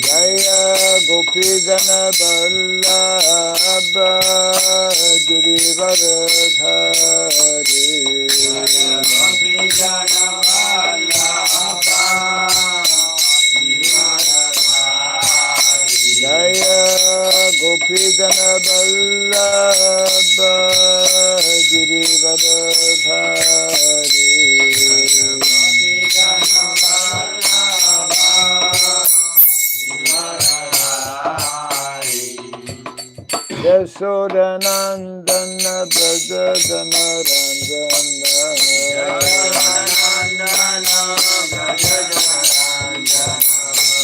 Jaya Gopi Jana Vallabha Girivardhari Gopi Jana Vallabha Girivardhari Jaya Gopi Jana Vallabha Girivardhari Gopi Jana Yashodanandana Braja Janaranjana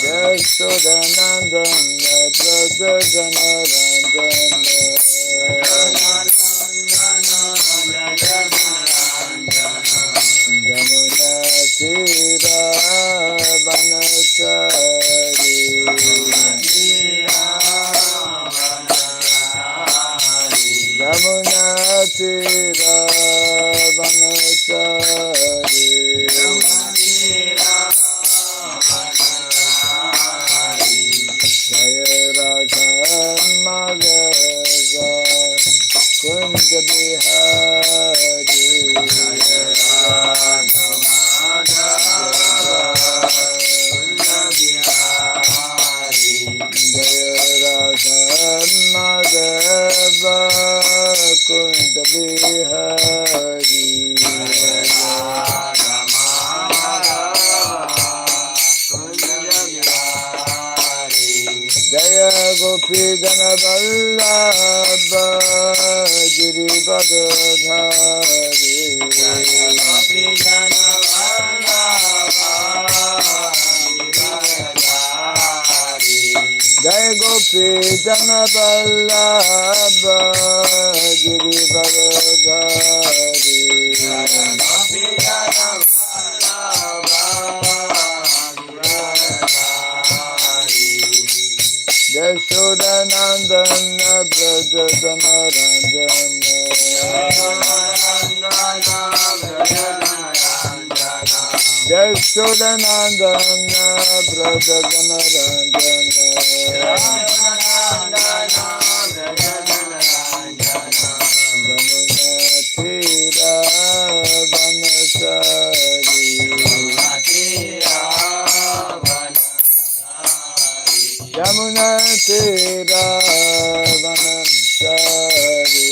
Yashodanandana Braja Janaranjana Yamuna Tira Vanachari Yamuna Tira Vanachari Jaya Radha Madhava Kunja Bihari Jaya Radha Madhava Kunja Bihari Jaya Radha Madhava Kunja Bihari Jaya Radha Madhava Kunja Bihari Jaya Gopi Jana Vallabha Girivardhari Jaya Gopi Jana Vallabha Girivardhari Jaya Gopi Jana Vallabha Girivardhari Jaya Gopi Jana Yashodanandana Braja Janaranjana Yashodanandana Braja Janaranjana Yamuna Tira Vanachari Yamuna Tira Vanachari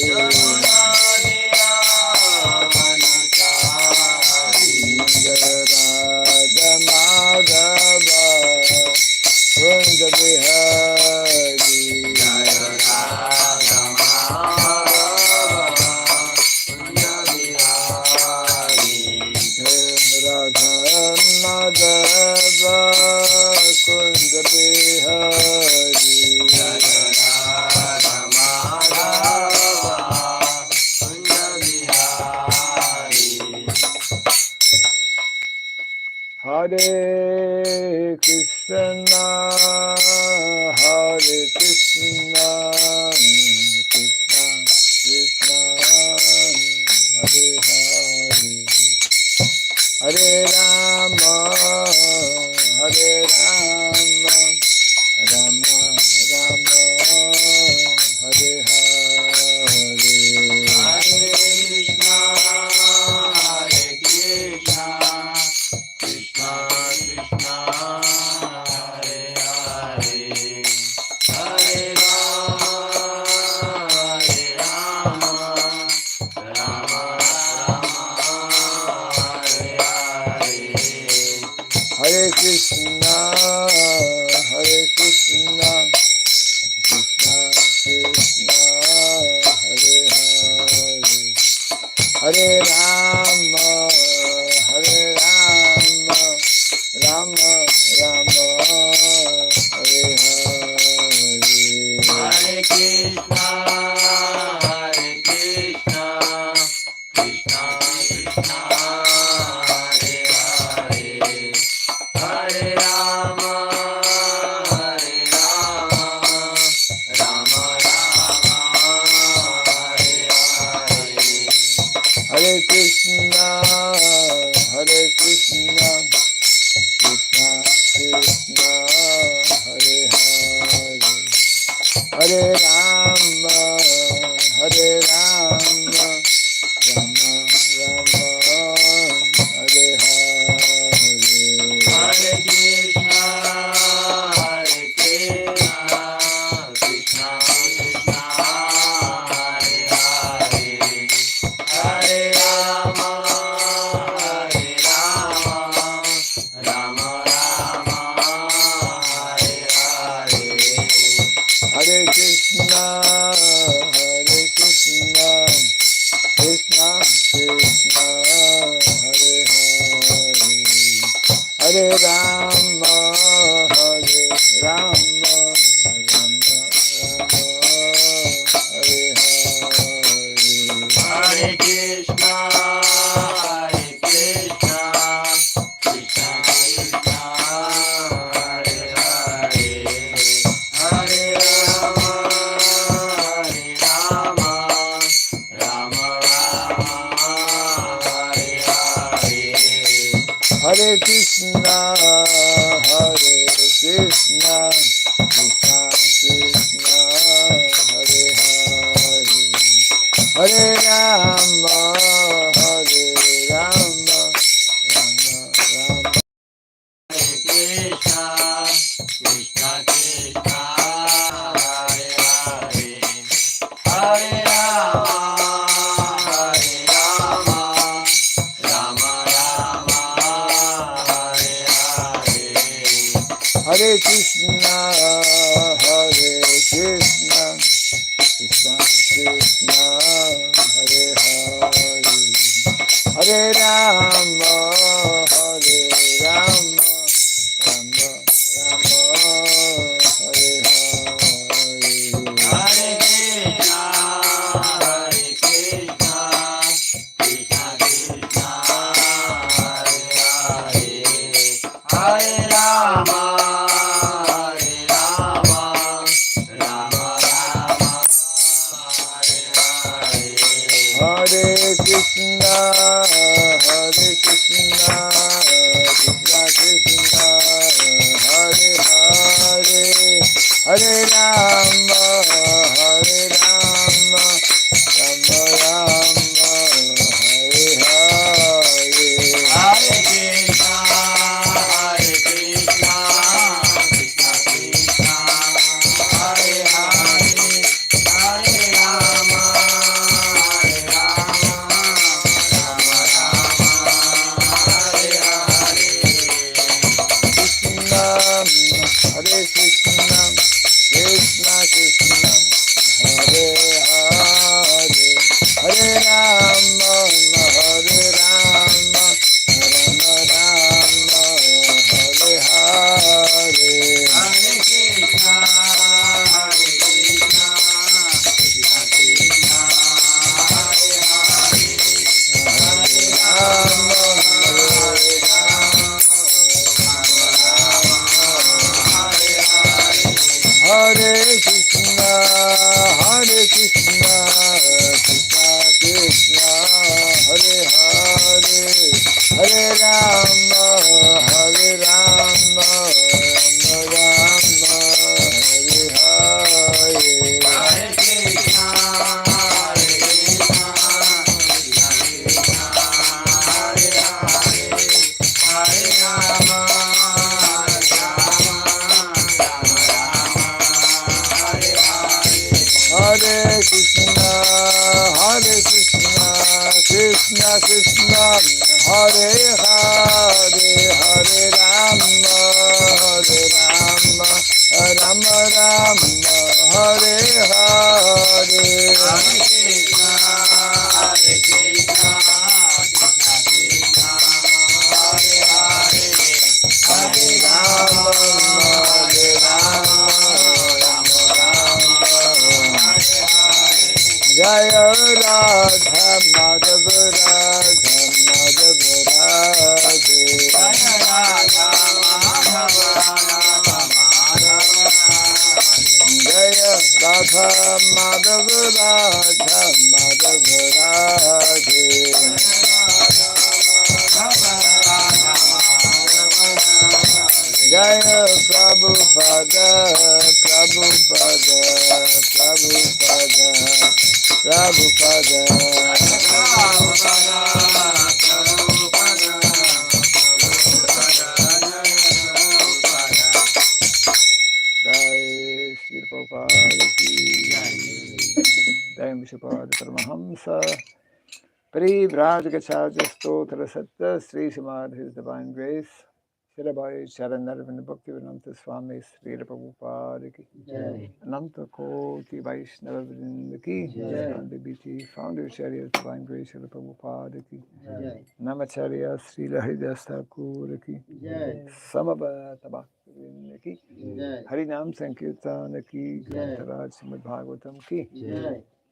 Jaya Radha Madhava Kunja Bihari Jaya Radha Madhava Kunja Bihari Jaya Radha Madhava Kunja Bihari Jaya Radha Madhava Kunja Bihari Hare Krishna Hare Krishna Krishna Krishna Hare Hare Hare Rama Hare Rama Rama Rama Hare Hare Hare Krishna Hare Krishna Krishna Krishna Hare Hare Hare Rama Hare Rama Rama Rama Hare Hare Hare Krishna Hare Krishna Krishna Krishna Hare Hare Hare Rama Hare Rama Rama Rama Hare Hare Hare Krishna Hare Krishna Krishna Krishna Hare Hare Hare Rama Hare Rama Rama Rama Hare Hare Krishna, Hare Krishna, Krishna Krishna, Hare Hare, Hare Rama, Hare Rama, Rama Rama, Hare Hare. Hare Krishna, Hare Krishna, Krishna Krishna, Hare Hare, Hare Rama, Hare Rama, Rama Rama, Hare Hare. Hare Krishna, Hare Krishna, Krishna Krishna, Hare Hare, Hare Rama, Hare Rama, Rama Rama, Hare Hare. Hare Krishna, Hare Krishna, Krishna Krishna, Hare Hare, Hare Rama, Hare Rama, Rama Rama, Hare Hare. Hare Krishna, Hare Krishna, Krishna Krishna, Hare Hare, Hare Rama, Hare Rama, Rama Rama. Hare Krishna, Krishna Krishna, Hare Hare, Hare Rama, Hare Rama, Rama Rama, Hare Hare. Hare Krishna, Hare Krishna, Krishna Krishna, Hare Hare, Hare Rama, Hare Rama, Rama Rama, Hare Hare. Hare Krishna, Hare Krishna, Krishna Krishna, Hare Hare, Hare Rama, Hare Rama, Rama Rama, Hare Hare. Hare Krishna, Hare Krishna, Krishna Krishna, Hare Hare, Hare Rama, Hare Rama, Rama Rama, Hare Hare. Hare Krishna, Hare Krishna, Krishna Krishna, Hare Hare, Hare Rama, Hare Rama, Rama Rama, Hare Hare. Krishna, Hare Krishna, Krishna Krishna, Hare Hare, Hare Rama, Hare Rama, Rama Rama, Hare Hare. Hare Krishna, Hare Krishna, Krishna Krishna, Hare Hare, Hare Rama, Hare Rama, Rama Rama, Hare Hare. Hare Krishna, Hare Krishna, Krishna Krishna, Hare Hare, Hare Rama, Hare Rama, Rama Rama, Hare Hare. Hare Krishna, Hare Krishna, Krishna Krishna, Hare Hare, Hare Rama, Hare Rama, Rama Rama, Hare Hare. Hare Krishna, Hare Krishna, Krishna Krishna, Hare Hare, Hare Rama, Hare Rama, Rama Rama, Hare Hare. Hare Krishna, Hare Krishna, Krishna Krishna, Hare Hare, Hare Rama, Hare Rama, Rama Rama, Hare Hare. Jaya Radha Madhav, Radha Madhav, Radhe. Jaya Radha Madhav, Radha Madhav, Jaya Radha Madhav, Radha Madhav, Radhe. Jaya Prabhupada, Prabhupada, Prabhupada, Prabhupada, Jai Shri Prabhupada ki Jai Vishnupada Paramahamsa Parivraj Gacharya Stotra Satta Sri Srimad His Divine Grace Shirabai Charanarvin Bhaktivedanta Swami Sri Prabhupada ki Ananta Koti Vaishnava Vrinda ki Gandhi BT Founder Charya Divine Grace Sri Prabhupada ki Namacharya Sri Haridas Thakur ki Samabhata Bhakti Vrinda ki Harinam Sankirtana ki Grantaraj Srimad Bhagavatam ki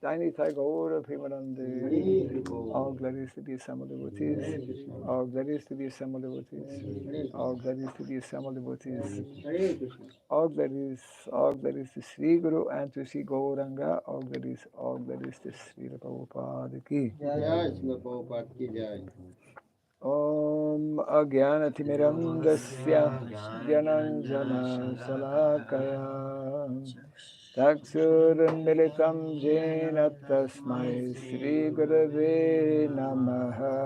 Tiny Tagore Premanande, all glories to the assembled devotees, all glories to the assembled devotees, all glories to the assembled devotees, all glories to Sri Guru and to Sri Gauranga, all glories to Sri Prabhupada ki. Om Agyanatimirandasya Gyananjana Salakaya Taksurmilitam Jena Tasmai Sri Gurave Namaha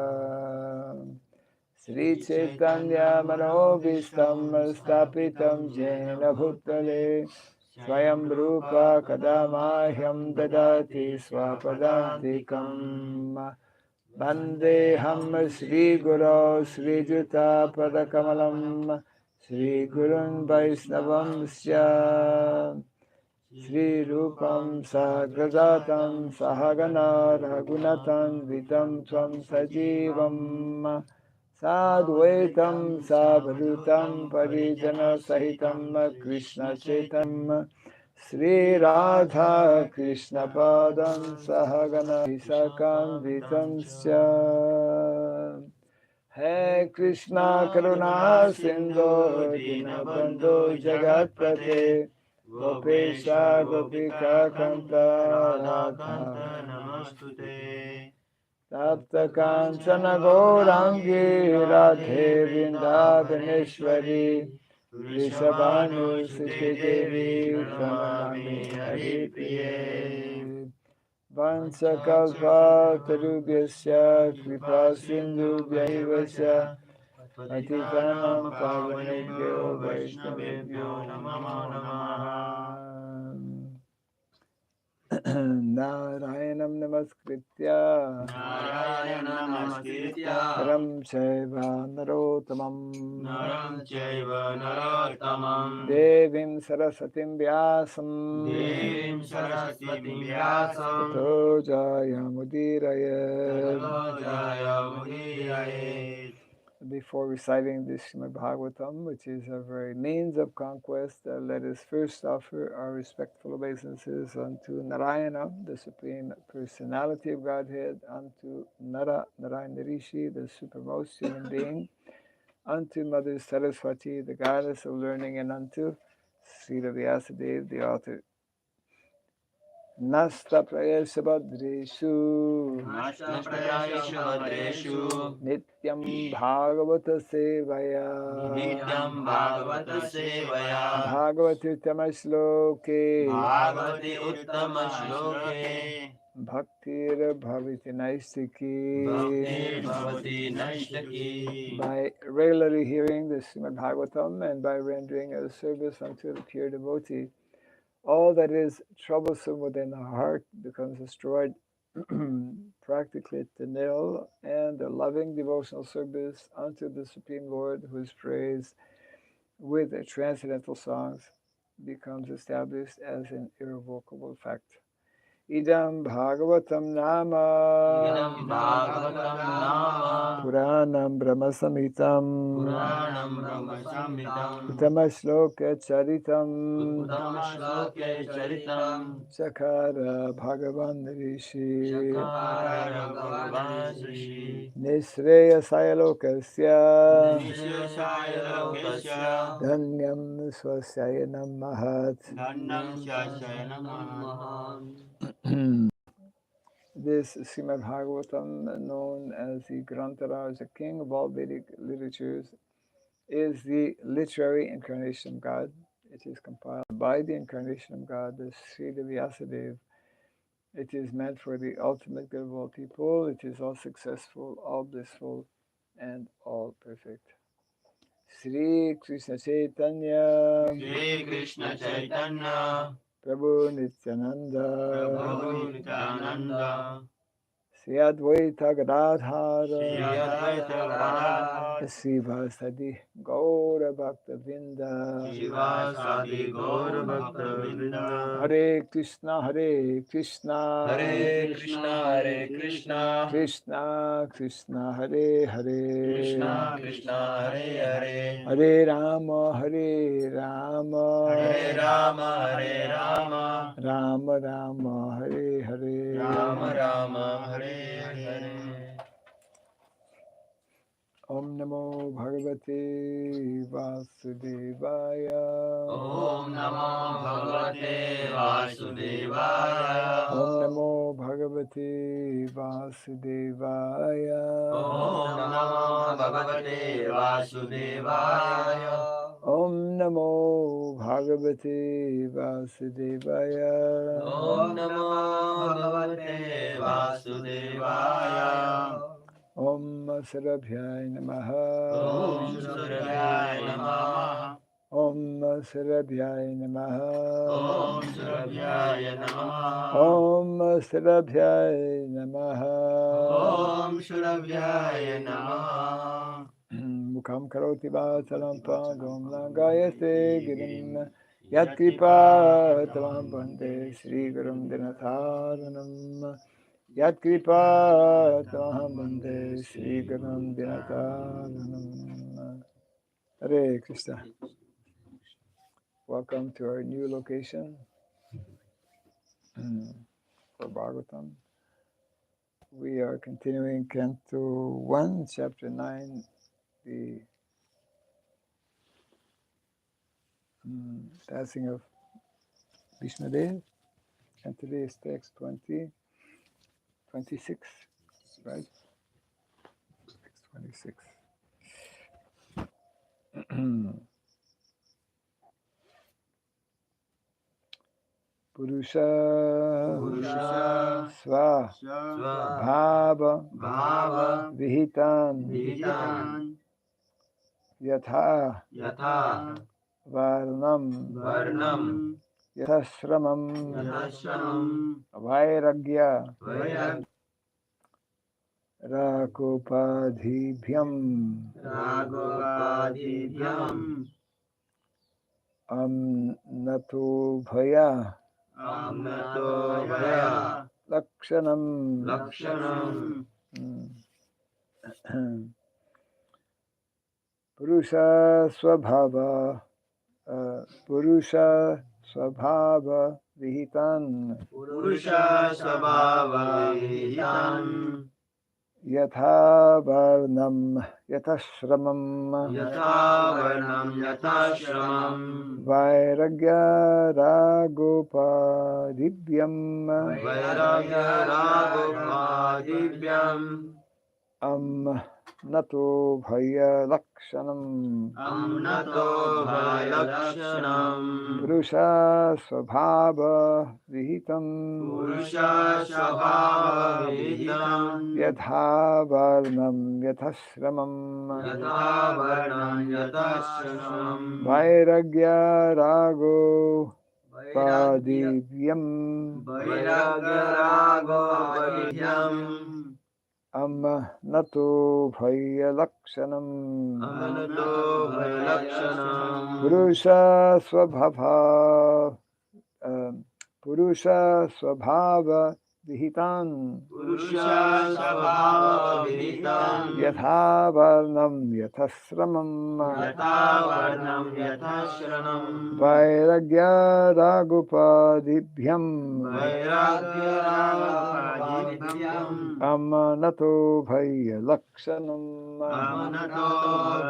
Sri Chaitanya Manobhistam Stapitam Jena Bhutale Swayam Rupa Kadamahyam Dadati Swapadantikam Vandeham Sri Guru Sri Juta Padakamalam Sri Gurun Vaisnavam Sya Sri Rupam Sagrajatam Sahagana Raghunatan Vitam Tvam Sajivam Sadvaitam Savadhutam Parijana Sahitam Krishna Chaitam Sri Radha Krishna Padam Sahagana Isakam Vitam Sya He Krishna Karuna Sindhu Dinabandhu Jagatpate Gopesha Gopika Kanta Radha Namostute Tapta Kanchana Gaurangi Radhe Vrindavaneshwari Vrishabhanu Suti Devi Pranamami Hari Priye Vansakalpa Tarubhyasya Kripa Sindhu Vyayivasya Patitanam Pavanebhyo Vaishnavebhyo Namo Namaha Narayanam Namaskritya Narayanam Namaskritya Naram Chaiva Narottamam Naram Chaiva Narottamam Devim Sarasatim Vyasam Devim Saraswatim Vyasam Tato Jayamudiraye. Tato Jayamudiraye. Before reciting this Srimad Bhagavatam, which is a very means of conquest, let us first offer our respectful obeisances unto Narayana, the Supreme Personality of Godhead, unto Narayana Rishi, the supermost human being, unto Mother Saraswati, the goddess of learning, and unto Srila Vyasadeva, the author. Nasta prayesha badreshu Nasta prayeshu badreshu Nityam Bhagavata Sevaya Nityam Bhagavata Sevaya Bhagavati Uttama Shloke Bhagavati Uttama Shloke Bhaktir Bhaviti Naistiki. Bhaktir Bhavati Naishtaki. By regularly hearing the Srimad Bhagavatam and by rendering a service unto the pure devotee, all that is troublesome within the heart becomes destroyed practically to nil, and the loving devotional service unto the Supreme Lord, who is praised with transcendental songs, becomes established as an irrevocable fact. Idam Bhagavatam Nama Idam Bhagavatam Nama Puranam Brahma Samhitam Puranam Brahma Samhitam Uttama Shloka Charitam Uttama Shloke Charitam Chakara Bhagavan Rishi Chakara Bhagavan Rishi Nisreya Sayalokasya Nishashaya Lokasya Dhanyam Swasyayanam Mahat. Dhannam Shashaya Namaha. This Srimad Bhagavatam, known as the Grantara, is the king of all Vedic literatures, is the literary incarnation of God. It is compiled by the incarnation of God, the Sridham Vyasadeva. It is meant for the ultimate good of all people. It is all successful, all blissful, and all perfect. Sri Krishna Chaitanya, Shri Krishna Chaitanya, Prabhu Nityananda, Prabhu Nityananda, Sri Advaita Shri Gadadhara, Advaita Gadadhara, Sri Vasadi Gaura Bhakta Vrinda, Shivasadi Gaur Bhakta Vrinda, Hare Krishna, Hare Krishna, Hare Krishna, Hare Krishna, Krishna Krishna, Hare Krishna Hare, Krishna, Hare Hare, Hare Rama, Hare Rama, Hare Rama, Hare Rama, Rama Rama, Hare Hare, Rama Rama, Hare Hare. Om Namo Bhagavate Vasudevaya, Om Namo Bhagavate Vasudevaya. Om Namo Bhagavate Vasudevaya, Om Namo Bhagavate Vasudevaya. Om Namo Bhagavate Vasudevaya, Om Namo Bhagavate Vasudevaya. Om Sarabhyaya Namaha, Om Surabhyaya Namaha. Om Sarabhyaya Namaha, Om Surabhyaya Namaha. Om Sarabhyaya Namaha, Om Surabhyaya Namaha. Mukham karoti vachalam padam langayate girim Yat kripa tamam bande Sri Gurum Dinatharanam Yat kripa tamam bande Sri Gurum Dinatharanam. Hare Krishna. Welcome to our new location for Bhagavatam. We are continuing Canto 1, Chapter 9, the passing of Bhishmadev. And today is text 20, 26, right? Text 26. Purusha Sva Bhava Vihitan Yatha Varnam Yathashramam Vairagya Rakopadhibhyam Nato Bhaya Lakshanam. Purusha Swabhava Purusha Swabhava Vihitan Purusha Svabhava Vihitam Yatha Varnam Yathashramam Yatha Varnam Yathashramam Vairagya Ragopadibhyam Vairagya Ragopadibhyam Nato Bhaya Lakshanam Amnato Bhayalakshanam Purusha Swabhava Vihitam Purusha Svabhava Vihitam Yatha Varnam Yathashramam Yatha Varnam Yathashramam Vairagya Rago Padivyam Vairagya Ragopadibhyam Nato Bhaya Lakshanam Amnato Bhayalakshanam Purusha Swabhava Purusha Swabhava Vihitan Purusha Svabhava Vihitam Yatha Varnam Yathashramam Yatha Varnam Yathashranam Vairagya Ragupadibhyam Vairagya Ragopadibhyam Nato Bhaya Lakshanam Amnato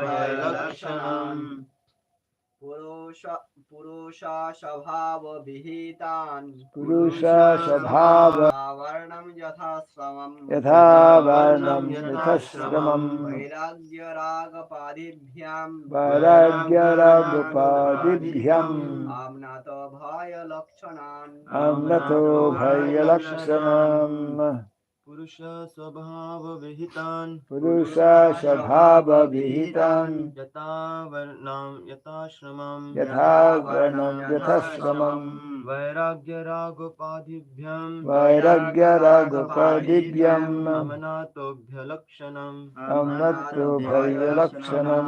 Bhayalakshanam पुरुषा स्वभाव विहितान् Purusha Svabhava वर्णं यथा श्रमं Yatha Varnam Yatha Shramam वैराग्य रागपादिभ्यां Vairagya Ragupadibhyam आम्नात भय लक्षणान् Amnato Bhaya Lakshanam Purusha Swabhava Vihitan Purusha Svabhava Vihitan Yata Varnam Yata Shramam Yatha Varnam Yatha Shramam Vairagya Ragopadibhyam Vairagya Ragupadibhyam Amanatobhya Lakshanam Amnato Bhaya Lakshanam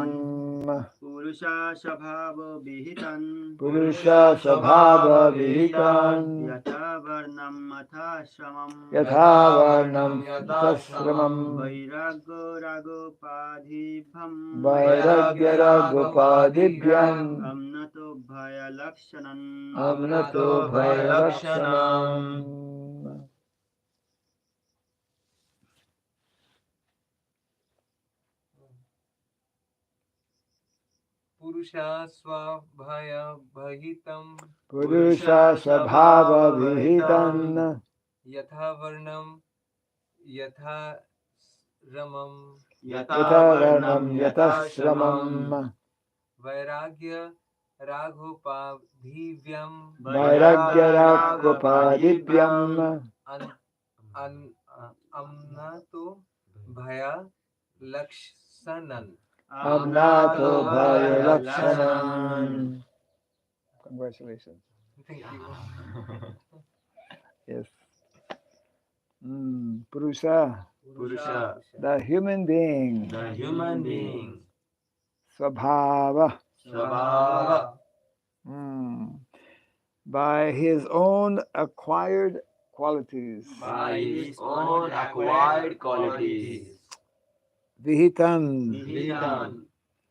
पुरुषा स्वभाव विहितं Purusha Svabhava Vihitan यथा वर्णं यथा श्रमं Yatha Varnam Yatha Shramam वैराग्यो रागोपाधिभं Vairagya Ragupadibhyam अम्नतो भयलक्षणम् Amnato Bhaya Lakshanam Purusha Swabhaya Bhahitam Purusha Svabhava Vihitan Yatha Varnam Yatha Ramam Yatha Varnam Yatha Shramam Vairagya Raghopadhivyam Vairagya Ragupadibhyam Amnato Bhaya Lakshanan. Amnato Bhaya Lakshanam. Congratulations. Thank you. Yes. Purusha, Purusha the human being. the human being Svabhava. Swabhava By his own acquired qualities. by his own acquired qualities Vihitan. Vihitan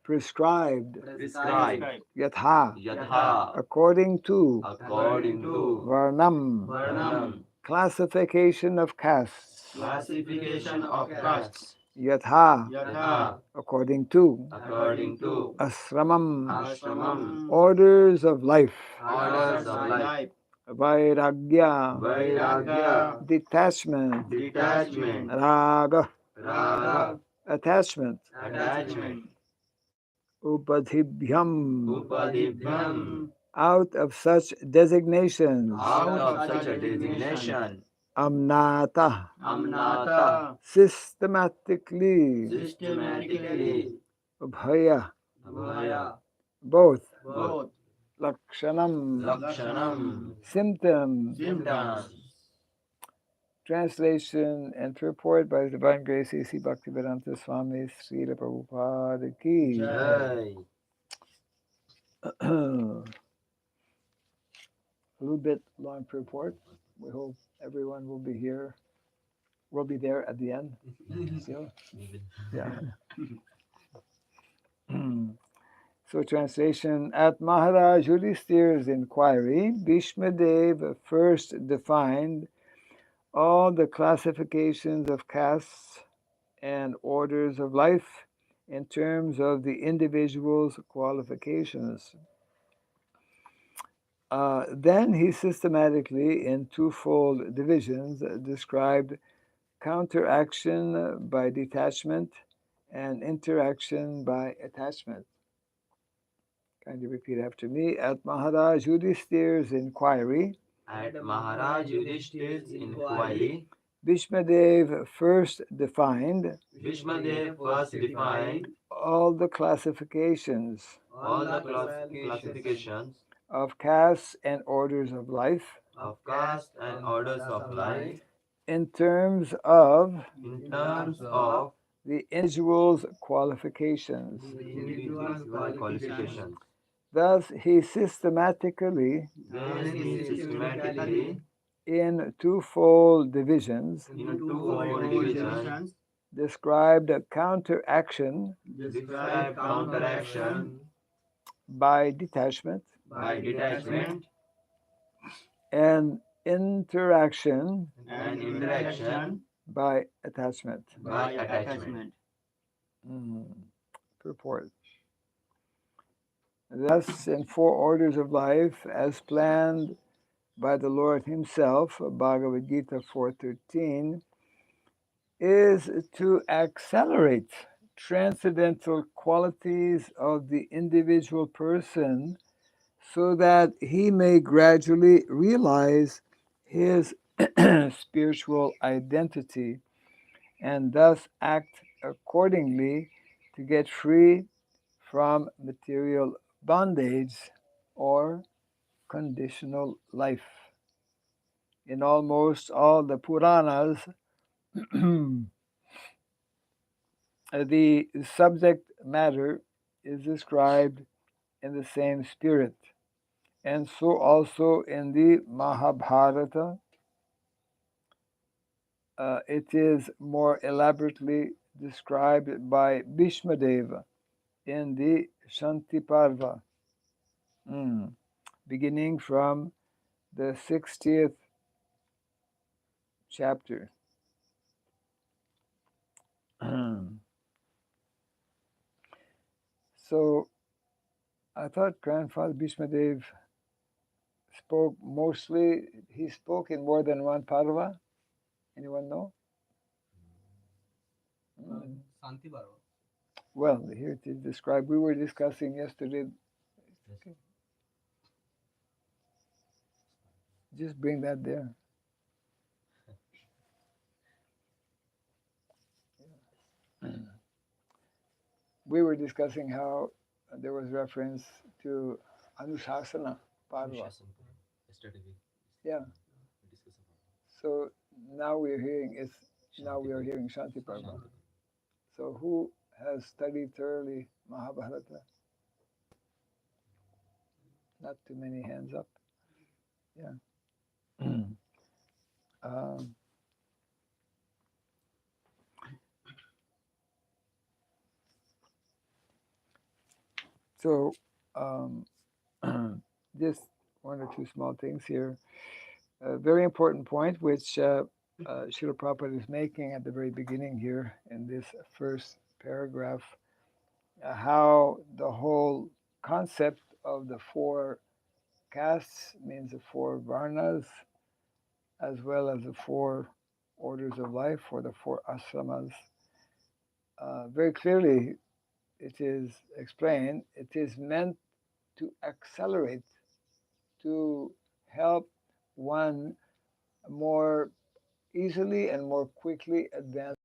Prescribed. prescribed Yatha. Yatha According to. according to Varnam. Varnam Classification of castes. classification of castes Yatha. Yatha According to. according to Asramam. Ashramam Orders of life. orders of life Vairagya. Vairagya Detachment. detachment Raga. Raga Attachment. attachment Upadhibhyam. Upadibhyam Out of such designations. out of such a designation Amnata. Amnata Systematically. systematically Ubhaya. Abhaya Both. both Lakshanam. Lakshanam Symptoms. symptoms Translation and purport by His Divine Grace A.C. Bhaktivedanta Swami Srila Prabhupada Ki. Jai A little bit long purport. We hope everyone will be here. We'll be there at the end. Yeah. So translation, at Maharaj Yudhishthir's inquiry, Bhishma Dev first defined all the classifications of castes and orders of life in terms of the individual's qualifications. Then he systematically, in twofold divisions, described counteraction by detachment and interaction by attachment. Kindly repeat after me. At Maharaj Yudhishthir's inquiry, at Maharaj Yudhishthir's inquiry Bhishmadev first defined Bhishmadev first defined all the classifications all the classifications of castes and orders of life of caste and orders of life in terms of in terms of the individual's qualifications. individual qualifications. Thus, he systematically, Thus he systematically in twofold divisions, in twofold divisions described counteraction describe counteraction by detachment by detachment and interaction and interaction by attachment. by attachment. Purport. Thus, in four orders of life, as planned by the Lord Himself, Bhagavad Gita 4:13, is to accelerate transcendental qualities of the individual person so that he may gradually realize his spiritual identity and thus act accordingly to get free from material bondage or conditional life. In almost all the Puranas, the subject matter is described in the same spirit. And so also in the Mahabharata, it is more elaborately described by Bhishmadeva in the Shanti Parva, beginning from the 60th chapter. So I thought Grandfather Bhishmadev spoke mostly, he spoke in more than one parva. Anyone know? Shanti Parva. Well, here it is described. We were discussing yesterday. Okay. Just bring that there. We were discussing how there was reference to Anushasana Parva. Yesterday Yeah. we discussed about So now we are hearing Shanti Parva. So who has studied thoroughly Mahabharata? Not too many hands up. Yeah. So just one or two small things here. A very important point, which Srila Prabhupada is making at the very beginning here in this first paragraph, how the whole concept of the four castes, means the four varnas, as well as the four orders of life, or the four ashramas, very clearly it is explained, it is meant to accelerate, to help one more easily and more quickly advance.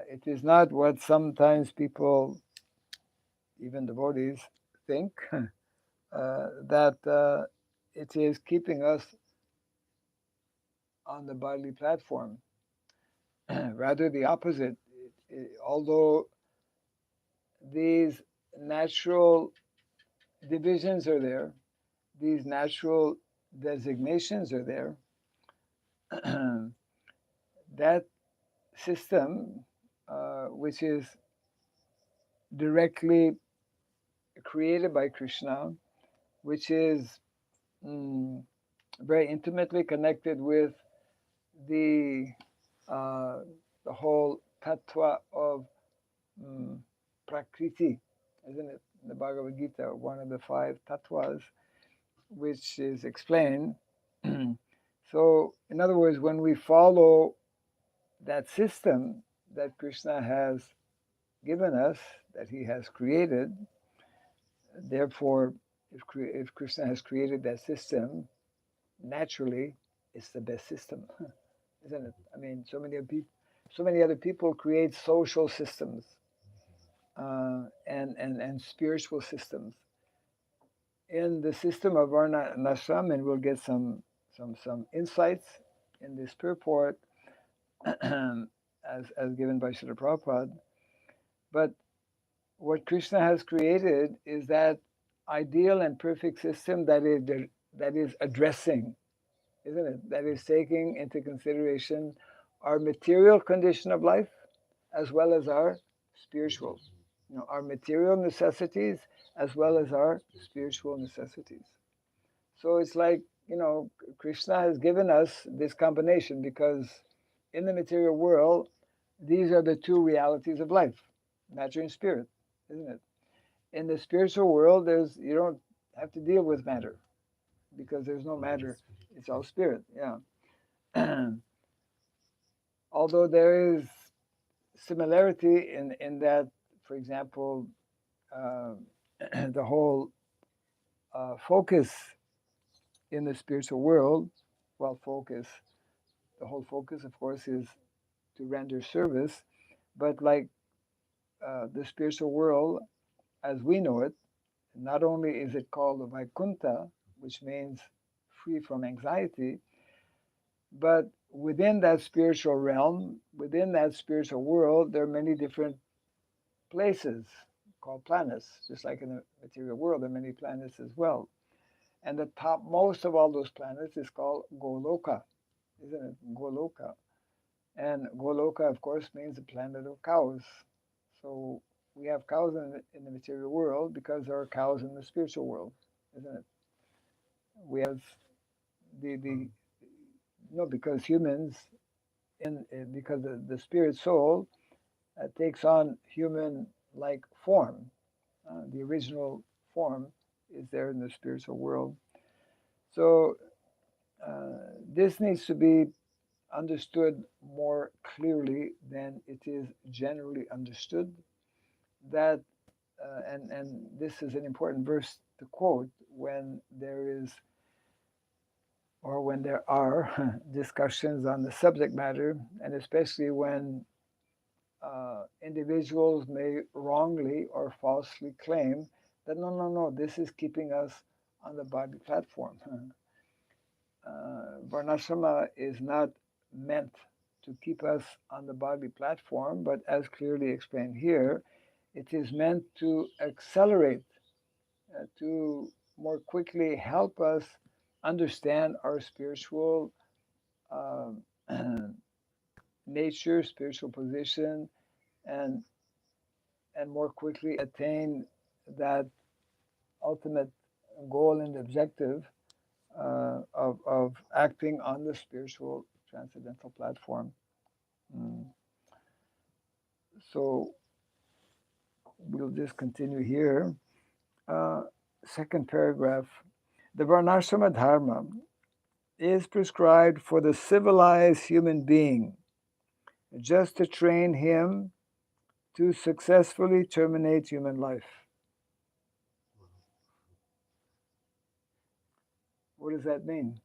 It is not what sometimes people, even devotees, think that it is keeping us on the bodily platform. Rather the opposite. Although these natural divisions are there, these natural designations are there, that system, which is directly created by Krishna, which is very intimately connected with the whole tattva of prakriti, isn't it? In the Bhagavad Gita, one of the five tattvas, which is explained. So, in other words, when we follow that system that Krishna has given us, that he has created, therefore, if Krishna has created that system, naturally, it's the best system, isn't it? I mean, so many other people create social systems and spiritual systems. In the system of Varna and Ashram, and we'll get some insights in this purport as given by Srila Prabhupada. But what Krishna has created is that ideal and perfect system that is addressing, isn't it? That is taking into consideration our material condition of life as well as our spiritual, our material necessities as well as our spiritual necessities. So it's like, Krishna has given us this combination because in the material world, these are the two realities of life, matter and spirit, isn't it? In the spiritual world, you don't have to deal with matter because there's no matter. It's all spirit. Yeah. Although there is similarity in that, for example, uh, the whole focus in the spiritual world, well, the whole focus, of course, is to render service. But like the spiritual world, as we know it, not only is it called the Vaikuntha, which means free from anxiety, but within that spiritual realm, within that spiritual world, there are many different places called planets, just like in the material world, there are many planets as well. And the topmost of all those planets is called Goloka, isn't it? Goloka. And Goloka, of course, means the planet of cows. So we have cows in the material world because there are cows in the spiritual world, isn't it? We have the no, because humans because the spirit soul takes on human like form. The original form is there in the spiritual world. So this needs to be understood more clearly than it is generally understood. That and this is an important verse to quote when there is or when there are discussions on the subject matter, and especially when individuals may wrongly or falsely claim that no, this is keeping us on the body platform. Varnashrama is not meant to keep us on the body platform, but as clearly explained here, it is meant to accelerate, to more quickly help us understand our spiritual um, nature, spiritual position, and more quickly attain that ultimate goal and objective of acting on the spiritual transcendental platform. Mm. So we'll just continue here. Uh, Second paragraph. The Varnashrama Dharma is prescribed for the civilized human being just to train him to successfully terminate human life. What does that mean?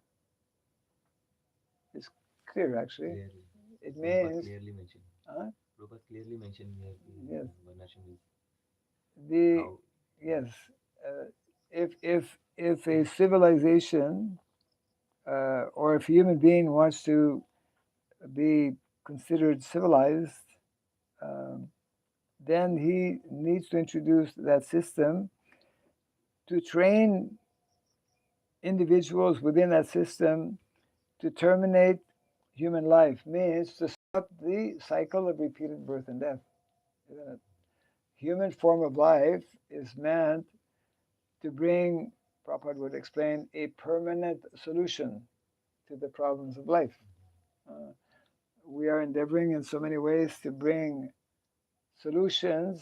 It's clear, actually. Clearly. It Prabhupada means, clearly mentioned. huh? Prabhupada clearly mentioned here Yes, Varnashram is the how. yes. If a civilization or if a human being wants to be considered civilized, um, then he needs to introduce that system to train individuals within that system to terminate human life, means to stop the cycle of repeated birth and death. Isn't it? Human form of life is meant to bring, Prabhupada would explain, a permanent solution to the problems of life. Uh, we are endeavoring in so many ways to bring solutions.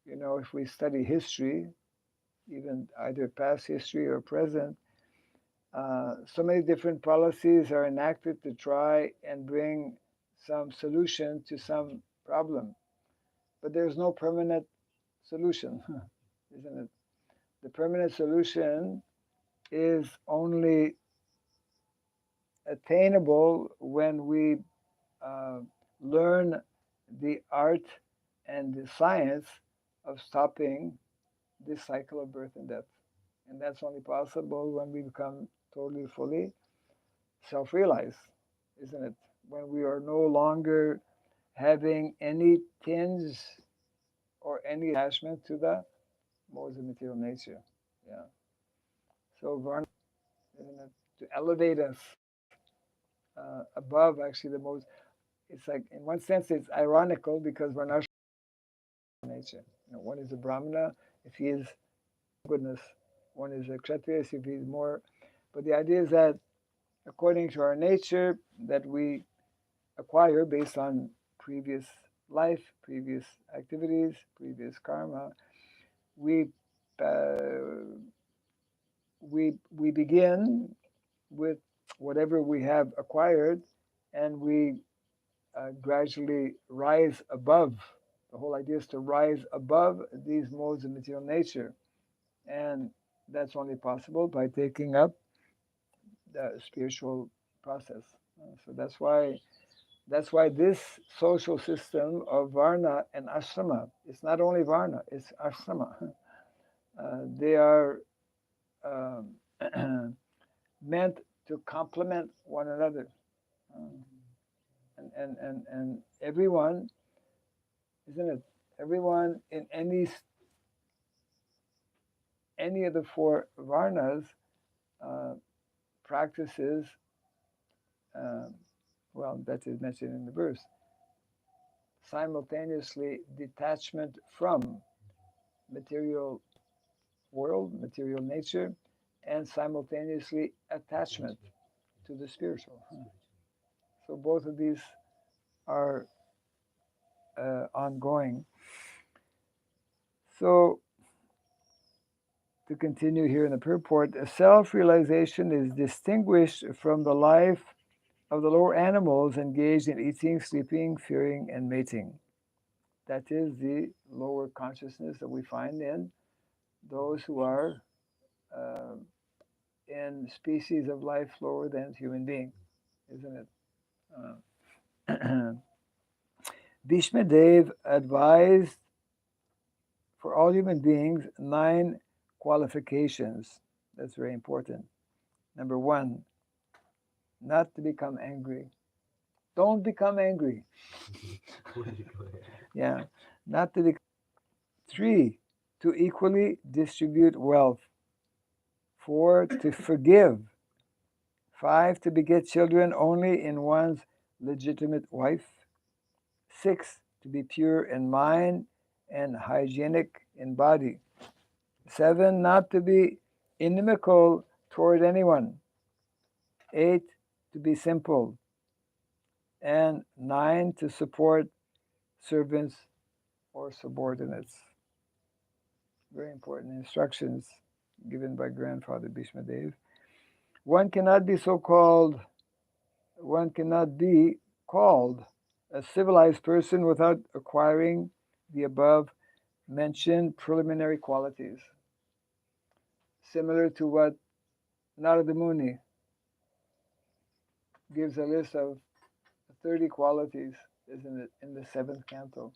If we study history, even either past history or present, so many different policies are enacted to try and bring some solution to some problem. But there's no permanent solution, isn't it? The permanent solution is only attainable when we uh, learn the art and the science of stopping this cycle of birth and death. And that's only possible when we become totally, fully self realized, isn't it? When we are no longer having any tinge or any attachment to the modes of material nature. Yeah. So, Varna, isn't it, to elevate us above actually the most, it's like, in one sense, it's ironical because Varna nature. One is a Brahmana if he is goodness, one is a Kshatriya if he is more. But the idea is that according to our nature that we acquire based on previous life, previous activities, previous karma, we uh, we begin with whatever we have acquired, and we gradually rise above. The whole idea is to rise above these modes of material nature, and that's only possible by taking up the spiritual process. So that's why this social system of varna and ashrama, it's not only varna, it's ashrama. They are um, meant to complement one another. Um, and everyone, isn't it? Everyone in any of the four varnas uh, practices, um, well, that is mentioned in the verse, simultaneously detachment from material world, material nature, and simultaneously attachment to the spiritual. So both of these are ongoing. So to continue here in the purport, self-realization is distinguished from the life of the lower animals engaged in eating, sleeping, fearing, and mating. That is the lower consciousness that we find in those who are uh, in species of life lower than human being, isn't it? Bhishma Dev advised for all human beings 9 qualifications. That's very important. Number 1, not to become angry. Don't become angry. Yeah, not to become. 3, to equally distribute wealth. 4, to forgive. 5, to beget children only in one's legitimate wife. 6, to be pure in mind and hygienic in body. 7, not to be inimical toward anyone. 8, to be simple. And 9, to support servants or subordinates. Very important instructions given by Grandfather Bhishma Dev. One cannot be called a civilized person without acquiring the above mentioned preliminary qualities. Similar to what Narada Muni gives a list of 30 qualities, isn't it, in the 7th canto,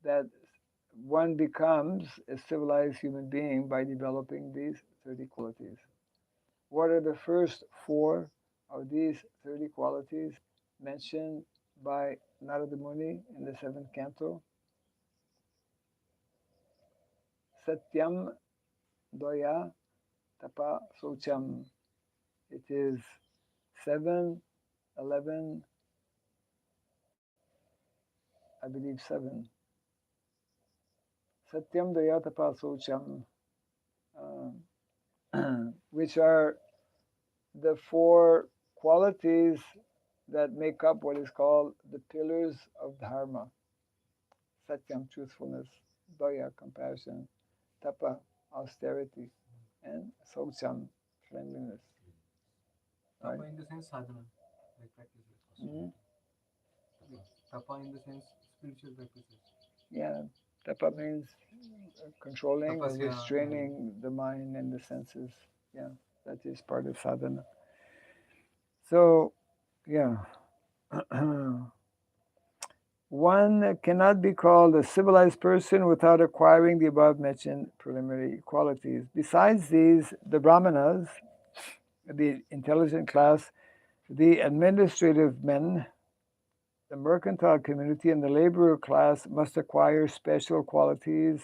that one becomes a civilized human being by developing these 30 qualities. What are the first 4 of these 30 qualities mentioned by Narada Muni in the 7th canto? Satyam, Doya, Tapa, Socham. It is 7, 11, I believe 7. Satyam, Doya, Tapa, Socham, which are the 4 qualities that make up what is called the pillars of Dharma. Satyam, truthfulness; Daya, compassion; Tapa, austerity; and Saucham, cleanliness. Tapa in the sense sadhana, like practices. Mm-hmm. Tapa in the sense spiritual practices. Yeah, Tapa means controlling or Tapasya, restraining the mind and the senses. Yeah, that is part of sadhana. So, yeah. One cannot be called a civilized person without acquiring the above mentioned preliminary qualities. Besides these, the Brahmanas, the intelligent class, the administrative men, the mercantile community, and the laborer class must acquire special qualities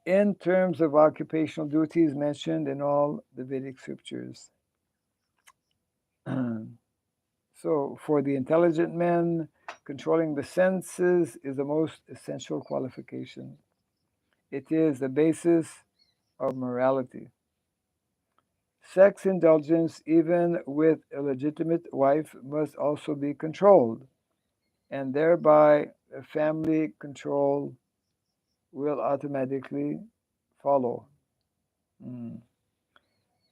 in terms of occupational duties mentioned in all the Vedic scriptures. So, for the intelligent men, controlling the senses is the most essential qualification. It is the basis of morality. Sex indulgence, even with a legitimate wife, must also be controlled, and thereby family control will automatically follow. Mm.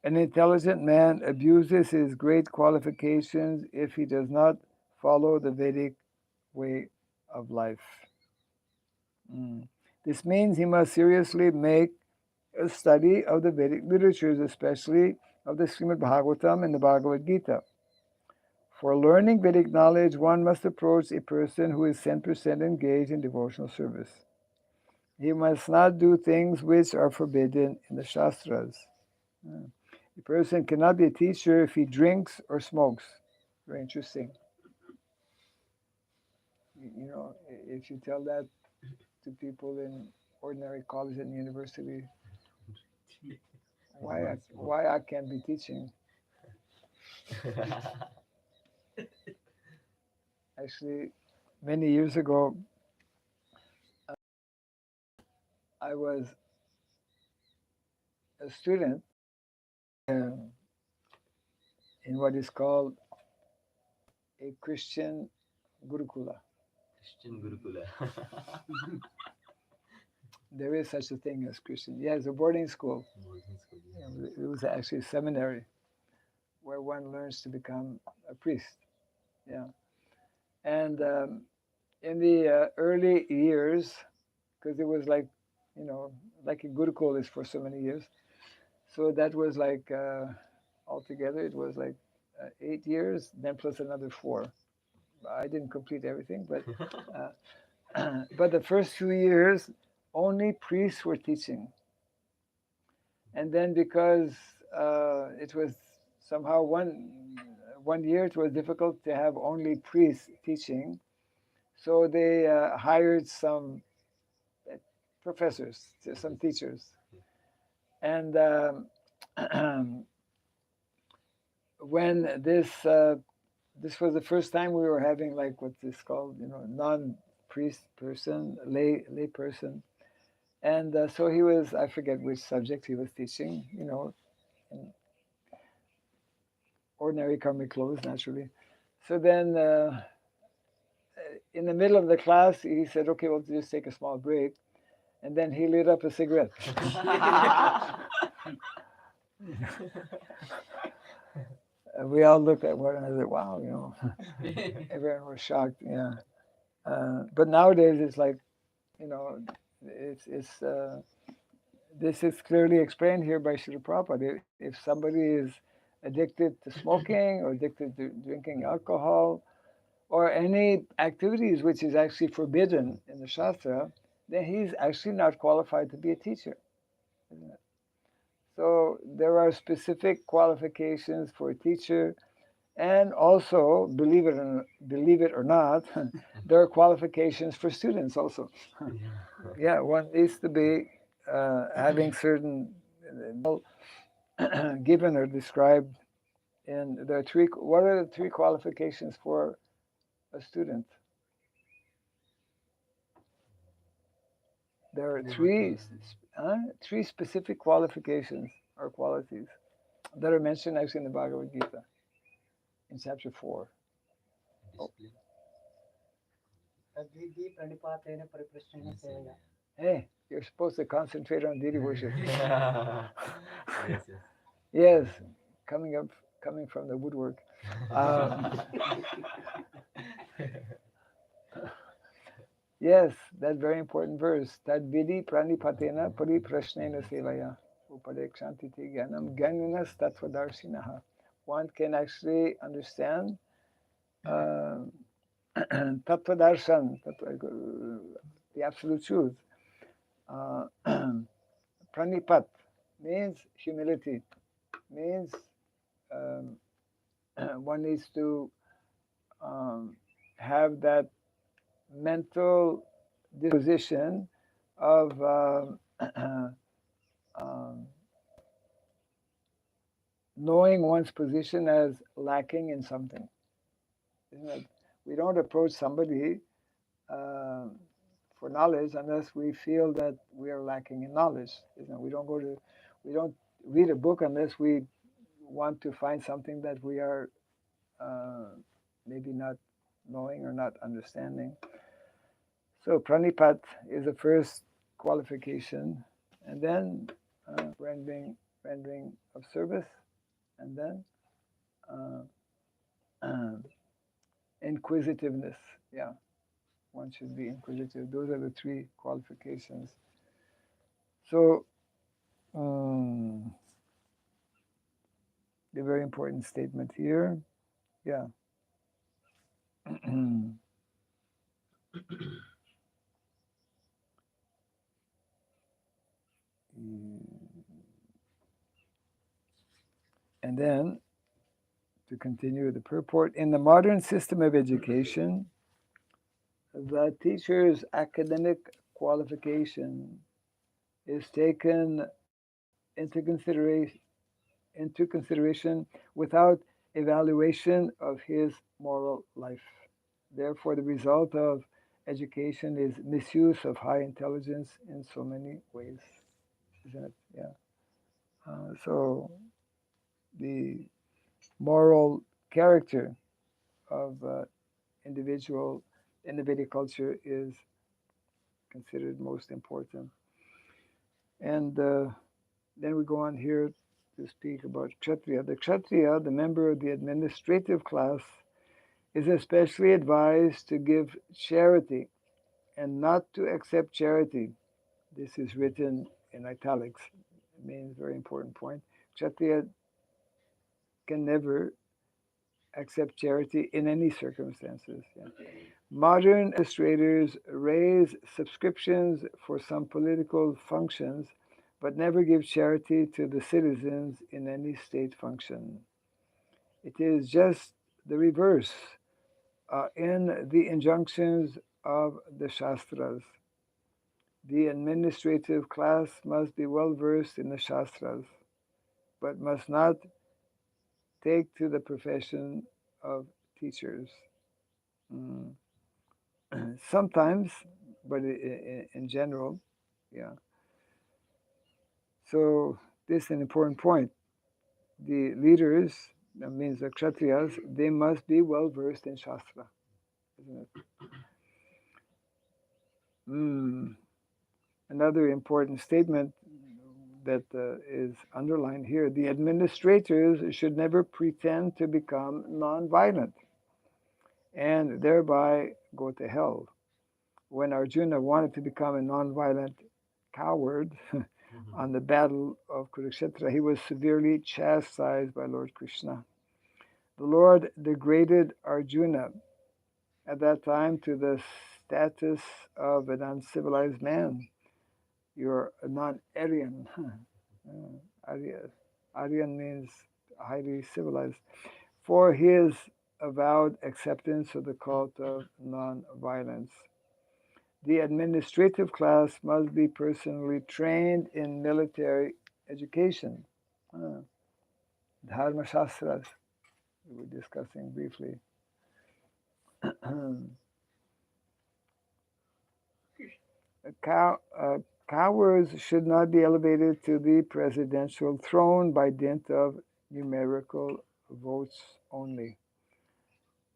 An intelligent man abuses his great qualifications if he does not follow the Vedic way of life. Mm. This means he must seriously make a study of the Vedic literatures, especially of the Srimad Bhagavatam and the Bhagavad Gita. For learning Vedic knowledge, one must approach a person who is 10% engaged in devotional service. He must not do things which are forbidden in the Shastras. A person cannot be a teacher if he drinks or smokes. Very interesting. You know, if you tell that to people in ordinary college and university, why I can't be teaching? Actually, many years ago, I was a student in what is called a Christian Gurukula. Christian Gurukula. There is such a thing as Christian. Yeah, it's a boarding school. Boarding school, Yeah, yeah. it was actually a seminary where one learns to become a priest. Yeah, and in the early years, because it was like, you know, like a Gurukul is for so many years. So that was like altogether it was like 8 years, then plus another 4. I didn't complete everything, but but the first few years only priests were teaching, and then because it was somehow one year it was difficult to have only priests teaching, so they hired some professors, some teachers, and when this was the first time we were having like what's this called, you know, non-priest person, lay person, and so he was, I forget which subject he was teaching, you know, in ordinary karmic clothes naturally. So then in the middle of the class he said, okay, we'll just take a small break, and then he lit up a cigarette. And we all looked at one another, wow, you know. Everyone was shocked, yeah. But nowadays it's like, you know, it's this is clearly explained here by Srila Prabhupada. If somebody is addicted to smoking or addicted to drinking alcohol or any activities which is actually forbidden in the Shastra, then he's actually not qualified to be a teacher, isn't it? So there are specific qualifications for a teacher, and also, believe it or not, there are qualifications for students also. Yeah, one needs to be having certain given or described in the three. What are the 3 qualifications for a student? There are three specific qualifications or qualities that are mentioned actually in the Bhagavad Gita in chapter 4. Discipline. Hey, you're supposed to concentrate on deity worship. Yes, yes. Yes, coming from the woodwork. Yes, that very important verse. Tad vidi pranipatena pari prashnena sevaya upadekshanti gyanam gyaниnas tatvadarshinaha. One can actually understand tattvadarshan, the absolute truth. Pranipat means humility, means one needs to have that mental disposition of knowing one's position as lacking in something. Isn't it? We don't approach somebody for knowledge unless we feel that we are lacking in knowledge. Isn't it? We don't read a book unless we want to find something that we are maybe not knowing or not understanding. So pranipat is the first qualification, and then rendering of service, and then inquisitiveness. Yeah, one should be inquisitive. Those are the three qualifications. So, the very important statement here. Yeah. And then, to continue the purport, in the modern system of education, the teacher's academic qualification is taken into consideration without evaluation of his moral life. Therefore, the result of education is misuse of high intelligence in so many ways, isn't it? Yeah. So the moral character of individual in the Vedic culture is considered most important. And then we go on here to speak about Kshatriya. The Kshatriya, the member of the administrative class, is especially advised to give charity and not to accept charity. This is written in italics. It means very important point. Kshatriya can never accept charity in any circumstances. Yeah. Modern administrators raise subscriptions for some political functions, but never give charity to the citizens in any state function. It is just the reverse in the injunctions of the Shastras. The administrative class must be well versed in the Shastras, but must not take to the profession of teachers. Sometimes, but in general, yeah. So this is an important point. The leaders, that means the Kshatriyas, they must be well versed in Shastra, isn't it? Another important statement that is underlined here: the administrators should never pretend to become non-violent and thereby go to hell. When Arjuna wanted to become a non-violent coward on the battle of Kurukshetra, he was severely chastised by Lord Krishna. The Lord degraded Arjuna at that time to the status of an uncivilized man. You're a non-Aryan. Aryan means highly civilized. For his avowed acceptance of the cult of non-violence. The administrative class must be personally trained in military education. Dharma Shastras, we were discussing briefly. Cowards should not be elevated to the presidential throne by dint of numerical votes only.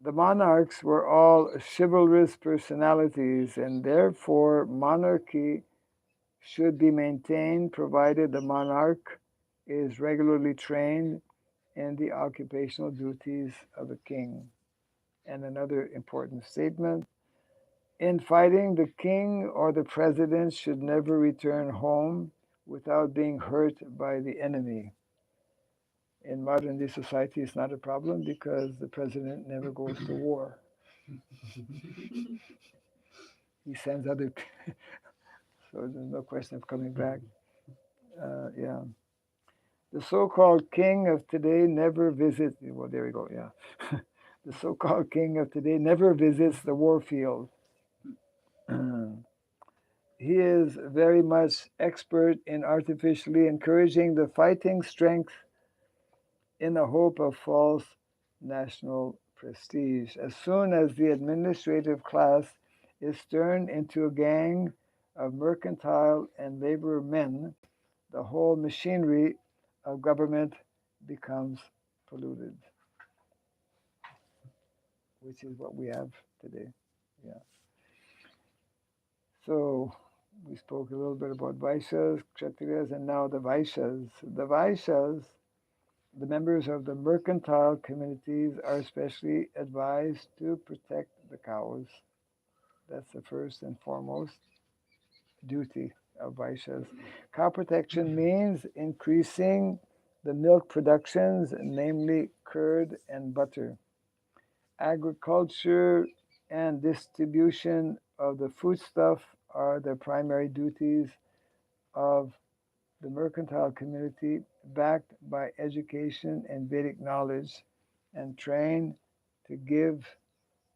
The monarchs were all chivalrous personalities, and therefore monarchy should be maintained provided the monarch is regularly trained in the occupational duties of a king. And another important statement: in fighting, the king or the president should never return home without being hurt by the enemy. In modern day society, it's not a problem because the president never goes to war. He sends other people, so there's no question of coming back. Yeah. The so-called king of today never visits, well, there we go, yeah. The so-called king of today never visits the war field. He is very much expert in artificially encouraging the fighting strength in the hope of false national prestige. As soon as the administrative class is turned into a gang of mercantile and labor men, the whole machinery of government becomes polluted, which is what we have today. Yeah. So We spoke a little bit about Vaishyas, Kshatriyas, and now the Vaishyas. The Vaishyas, the members of the mercantile communities, are especially advised to protect the cows. That's the first and foremost duty of Vaishyas. Cow protection means increasing the milk productions, namely curd and butter. Agriculture and distribution of the foodstuff are the primary duties of the mercantile community, backed by education and Vedic knowledge, and trained to give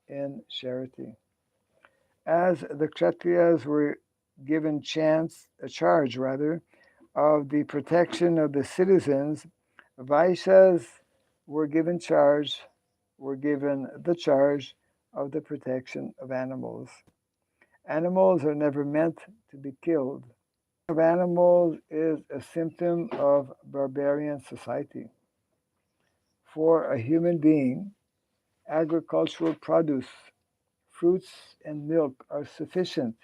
in charity. As the Kshatriyas were given a charge rather, of the protection of the citizens, Vaishyas were given the charge of the protection of animals. Animals are never meant to be killed. Of animals is a symptom of barbarian society. For a human being, agricultural produce, fruits, and milk are sufficient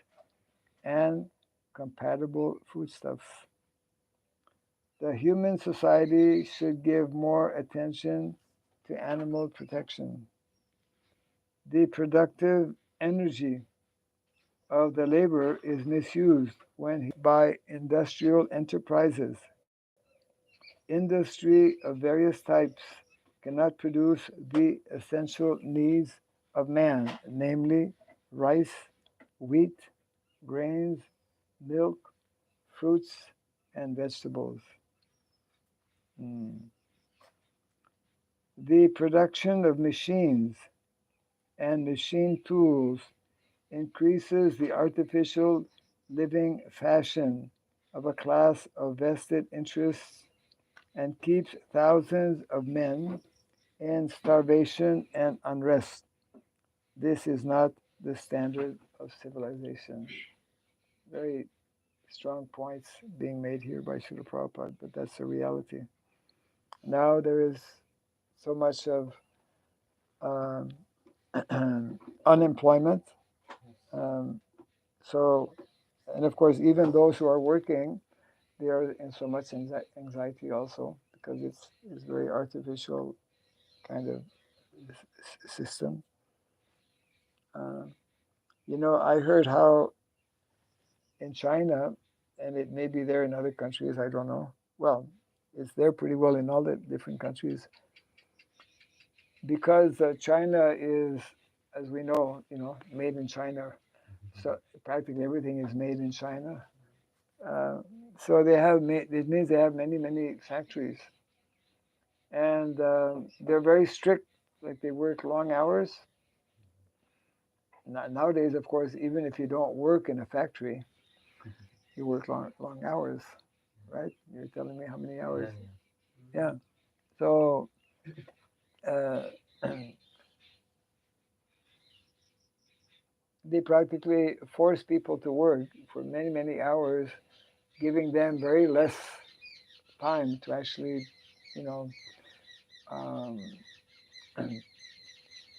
and compatible foodstuffs. The human society should give more attention to animal protection. The productive energy of the labor is misused by industrial enterprises. Industry of various types cannot produce the essential needs of man, namely rice, wheat, grains, milk, fruits, and vegetables. The production of machines and machine tools increases the artificial living fashion of a class of vested interests and keeps thousands of men in starvation and unrest. This is not the standard of civilization. Very strong points being made here by Srila Prabhupada, but that's the reality. Now there is so much of unemployment. So, and of course, even those who are working, they are in so much anxiety also because it's very artificial kind of system. I heard how in China, and it may be there in other countries, I don't know. Well, it's there pretty well in all the different countries because China is, as we know, made in China. So practically everything is made in China. So it means they have many, many factories. And they're very strict, like they work long hours. Nowadays, of course, even if you don't work in a factory, you work long hours, right? You're telling me how many hours? Yeah. So they practically force people to work for many, many hours, giving them very less time to actually, um,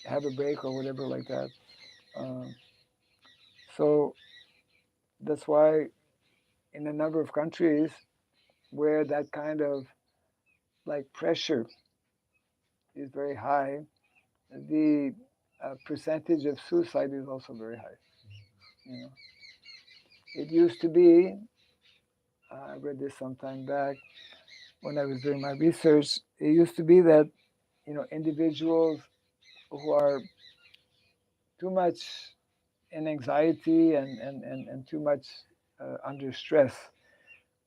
have a break or whatever like that. So that's why in a number of countries where that kind of like pressure is very high, the percentage of suicide is also very high. It used to be, I read this some time back when I was doing my research, it used to be that, individuals who are too much in anxiety and too much under stress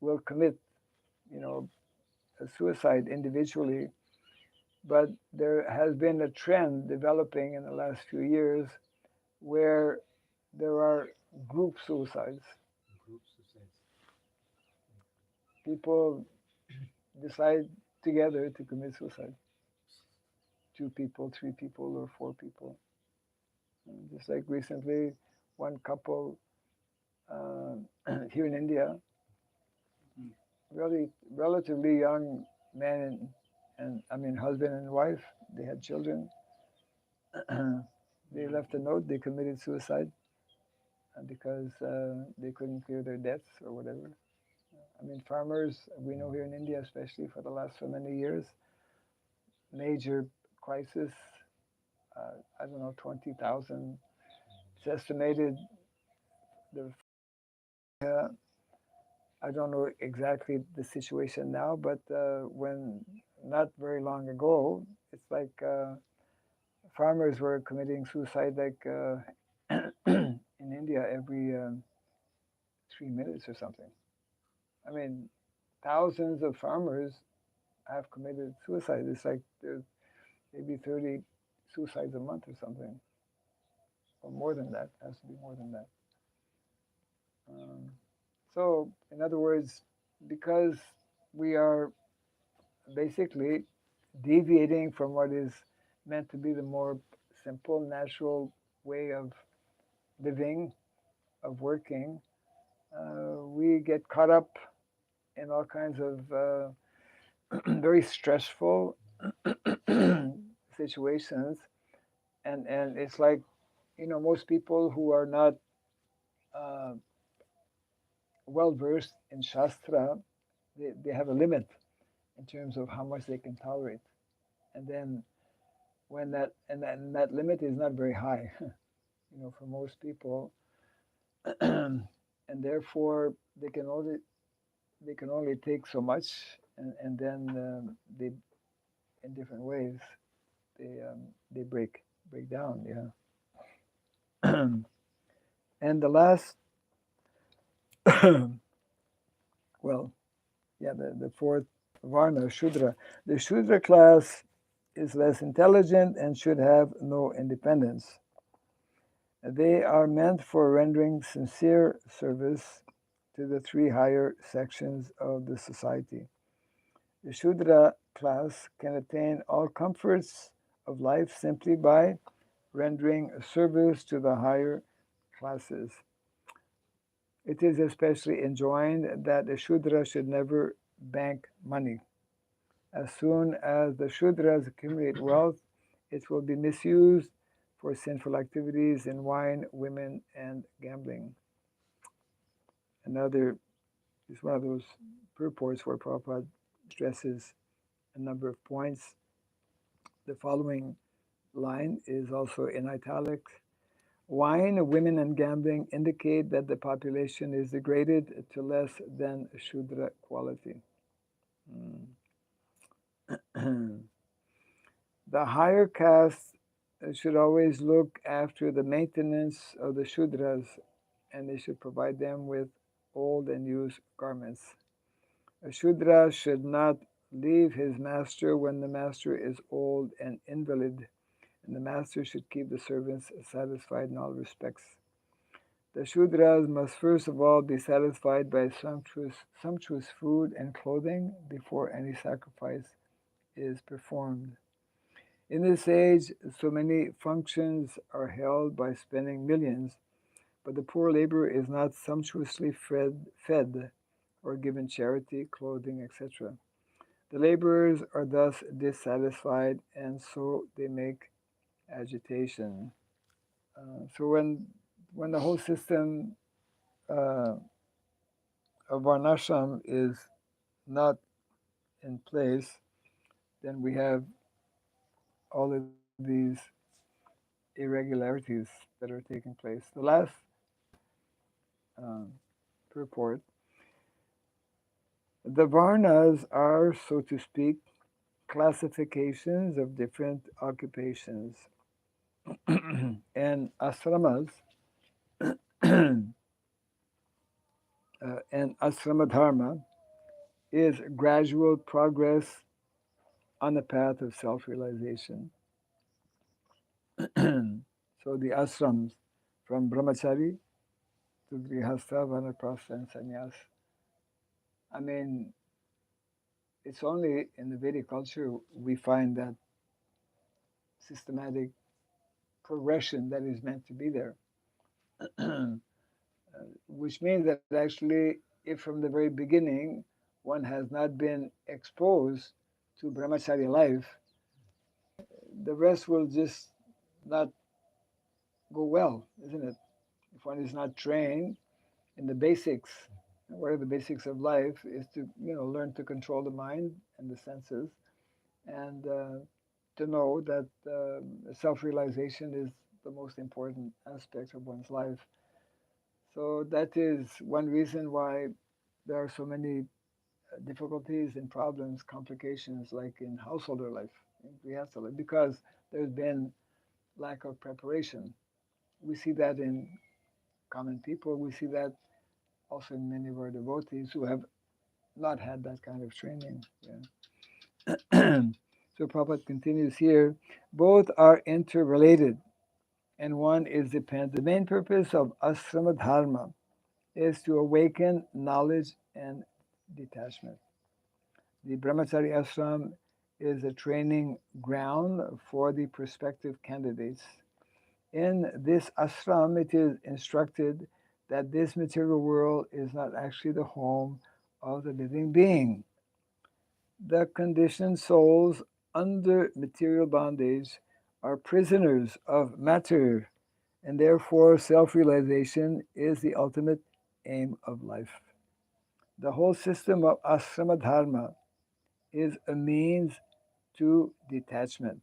will commit, a suicide individually. But there has been a trend developing in the last few years where there are group suicides. People decide together to commit suicide. 2 people, 3 people, or 4 people. And just like recently, one couple here in India, really relatively young man and I mean husband and wife, they had children. They left a note, they committed suicide. because they couldn't clear their debts or whatever. I mean, farmers, we know here in India, especially for the last so many years, major crisis. I don't know, 20,000. It's estimated. The I don't know exactly the situation now, but when not very long ago, it's like farmers were committing suicide like in India every 3 minutes or something. I mean, thousands of farmers have committed suicide. It's like there's maybe 30 suicides a month or something, or more than that. It has to be more than that. Um, so, in other words, because we are basically deviating from what is meant to be the more simple, natural way of living, of working, we get caught up in all kinds of very stressful situations, and it's like, most people who are not uh, well versed in Shastra, they have a limit in terms of how much they can tolerate, and then when that limit is not very high, for most people, and therefore they can only take so much, and then they in different ways they break down. Yeah. And the last, well, yeah, the fourth Varna, Shudra. The Shudra class is less intelligent and should have no independence. They are meant for rendering sincere service to the three higher sections of the society. The Shudra class can attain all comforts of life simply by rendering service to the higher classes. It is especially enjoined that the Shudra should never bank money. As soon as the Shudras accumulate wealth, it will be misused for sinful activities in wine, women, and gambling. Another is one of those purports where Prabhupada stresses a number of points. The following line is also in italics. Wine, women, and gambling indicate that the population is degraded to less than Shudra quality. The higher caste should always look after the maintenance of the Shudras, and they should provide them with old and used garments. A Shudra should not leave his master when the master is old and invalid, and the master should keep the servants satisfied in all respects. The Shudras must first of all be satisfied by sumptuous food and clothing before any sacrifice is performed. In this age, so many functions are held by spending millions, but the poor laborer is not sumptuously fed or given charity, clothing, etc. The laborers are thus dissatisfied, and so they make agitation. So when the whole system uh, of varnashram is not in place, then we have all of these irregularities that are taking place. The last um, purport: the varnas are, so to speak, classifications of different occupations, and asramas and asrama dharma is gradual progress on the path of self-realization. So the asrams, from brahmachari to grihastha, vanaprastha, and sannyas. I mean, it's only in the Vedic culture we find that systematic progression that is meant to be there. Which means that actually, if from the very beginning one has not been exposed to brahmacharya life, the rest will just not go well, isn't it? if one is not trained in the basics, what are the basics of life, is to learn to control the mind and the senses, and to know that self-realization is the most important aspect of one's life. So that is one reason why there are so many difficulties and problems, complications, like in householder life, in grihastha life, because there's been lack of preparation. We see that in common people. We see that also in many of our devotees who have not had that kind of training. Yeah. So Prabhupada continues here, both are interrelated and one is dependent. The main purpose of asrama dharma is to awaken knowledge and detachment. The brahmachari ashram is a training ground for the prospective candidates. In this ashram, it is instructed that this material world is not actually the home of the living being. The conditioned souls under material bondage are prisoners of matter, and therefore self-realization is the ultimate aim of life. The whole system of asrama dharma is a means to detachment.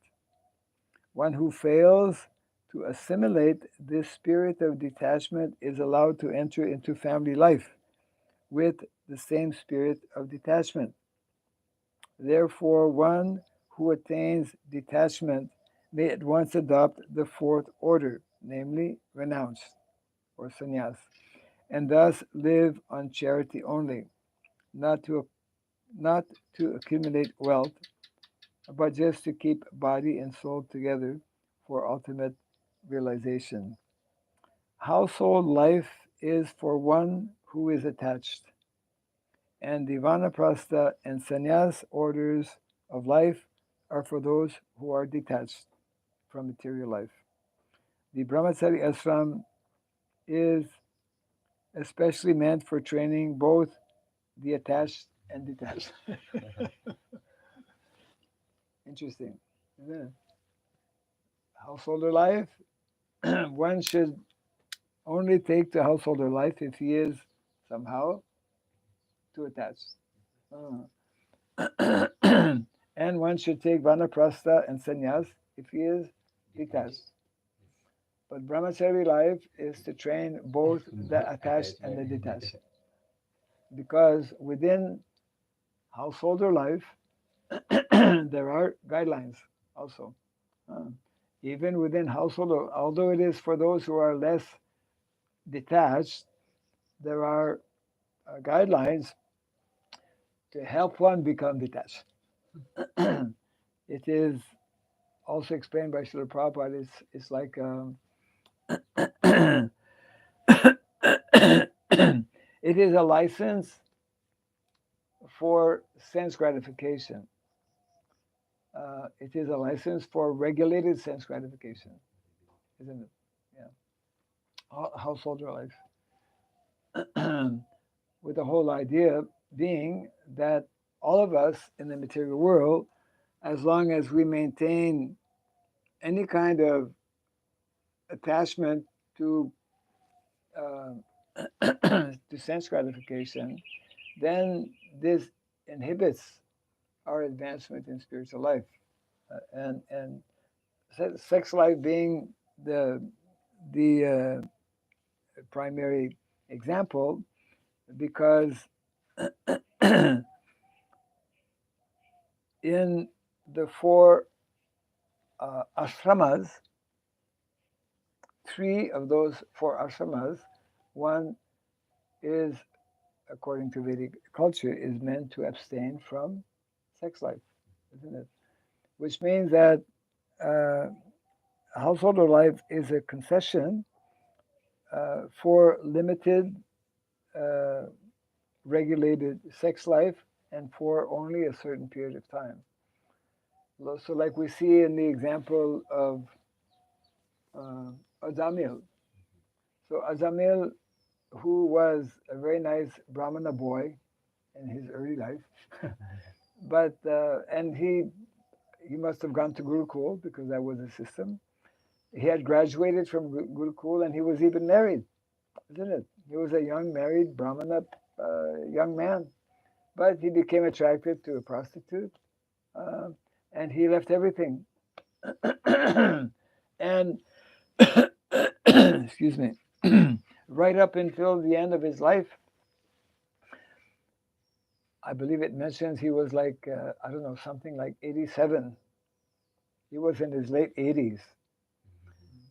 One who fails to assimilate this spirit of detachment is allowed to enter into family life with the same spirit of detachment. Therefore, one who attains detachment may at once adopt the fourth order, namely renounce or sannyas, and thus live on charity only, not to accumulate wealth, but just to keep body and soul together for ultimate realization. Household life is for one who is attached, and the vanaprastha and sannyas orders of life are for those who are detached from material life. The brahmachari ashram is especially meant for training both the attached and detached. Interesting, isn't it? Householder life, one should only take to householder life if he is somehow too attached. And one should take vanaprastha and sannyas if he is detached. But brahmachari life is to train both the attached and the detached. Because within householder life, there are guidelines also. Even within householder, although it is for those who are less detached, there are guidelines to help one become detached. It is also explained by Srila Prabhupada. It's like it is a license for sense gratification. It is a license for regulated sense gratification, isn't it? Yeah. Householder life. With the whole idea being that all of us in the material world, as long as we maintain any kind of attachment to to sense gratification, then this inhibits our advancement in spiritual life, and sex life being the primary example, because in the four ashramas, three of those four ashramas, one is, according to Vedic culture, is meant to abstain from sex life, isn't it? Which means that householder life is a concession for limited, regulated sex life and for only a certain period of time. So, like we see in the example of Azamil. So, Azamil, who was a very nice Brahmana boy in his early life, but and he must have gone to Gurukul because that was the system. He had graduated from Gurukul and he was even married. isn't it? He was a young married Brahmana young man, but he became attracted to a prostitute, uh, and he left everything. And excuse me, right up until the end of his life, I believe it mentions he was like I don't know, something like 87. He was in his late 80s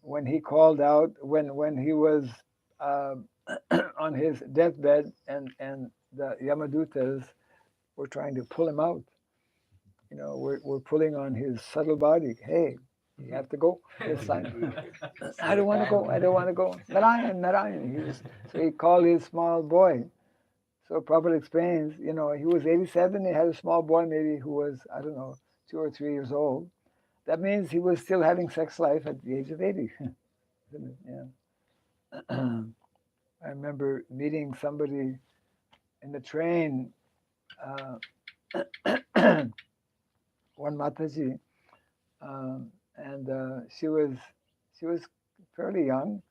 when he called out, when he was uh, on his deathbed, and the Yamadutas were trying to pull him out. You know, we're pulling on his subtle body. Hey, you have to go this time. I don't want to go. I don't want to go. Narayan, Narayan. So he called his small boy. So Prabhupada explains, you know, he was 87. He had a small boy, maybe who was, I don't know, 2 or 3 years old. That means he was still having sex life at the age of 80. Isn't it? Yeah. I remember meeting somebody in the train, uh, one Mataji, and she was fairly young,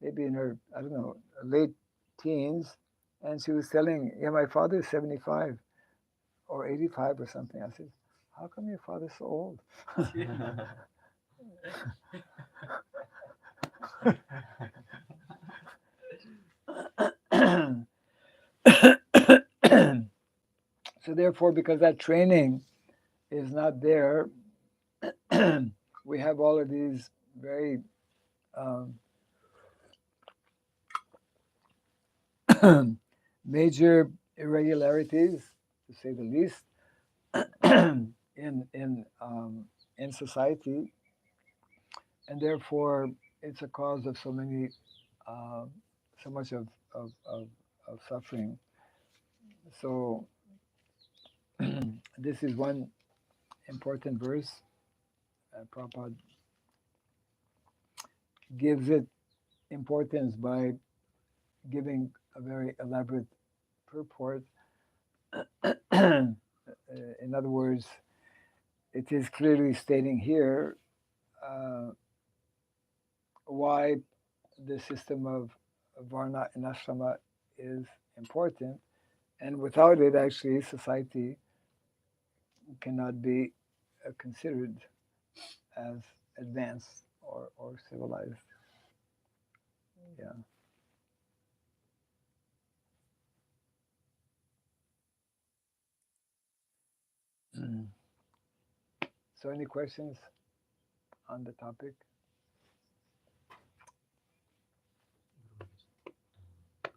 maybe in her, I don't know, late teens, and she was telling, yeah, my father is 75 or 85 or something. I said, how come your father's so old? So therefore, because that training is not there, we have all of these very um, major irregularities, to say the least, in society, and therefore it's a cause of uh, so much of suffering. So this is one important verse. Prabhupada gives it importance by giving a very elaborate purport. In other words, it is clearly stating here uh, why the system of Varna and Ashrama is important, and without it, actually, society cannot be considered as advanced or civilized. Yeah. Mm. So, any questions on the topic?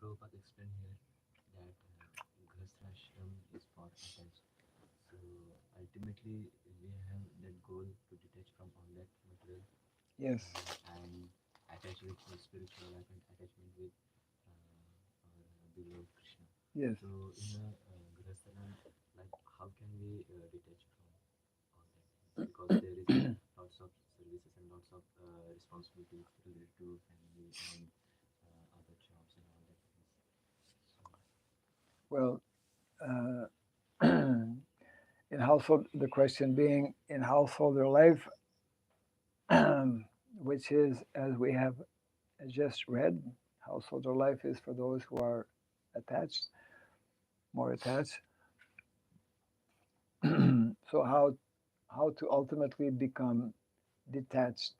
Prabhupada explained here that Grihastha is for attached. So ultimately, we have that goal to detach from all that material Yes. and attach with the spiritual life and attachment with our beloved Krishna. Yes. So in the Grihastha, like how can we detach from all that? Because there is lots of services and lots of responsibilities related to family and other jobs and all that things. So, Well, in household, the question being in householder life, which is, as we have just read, householder life is for those who are attached, more attached. So how to ultimately become detached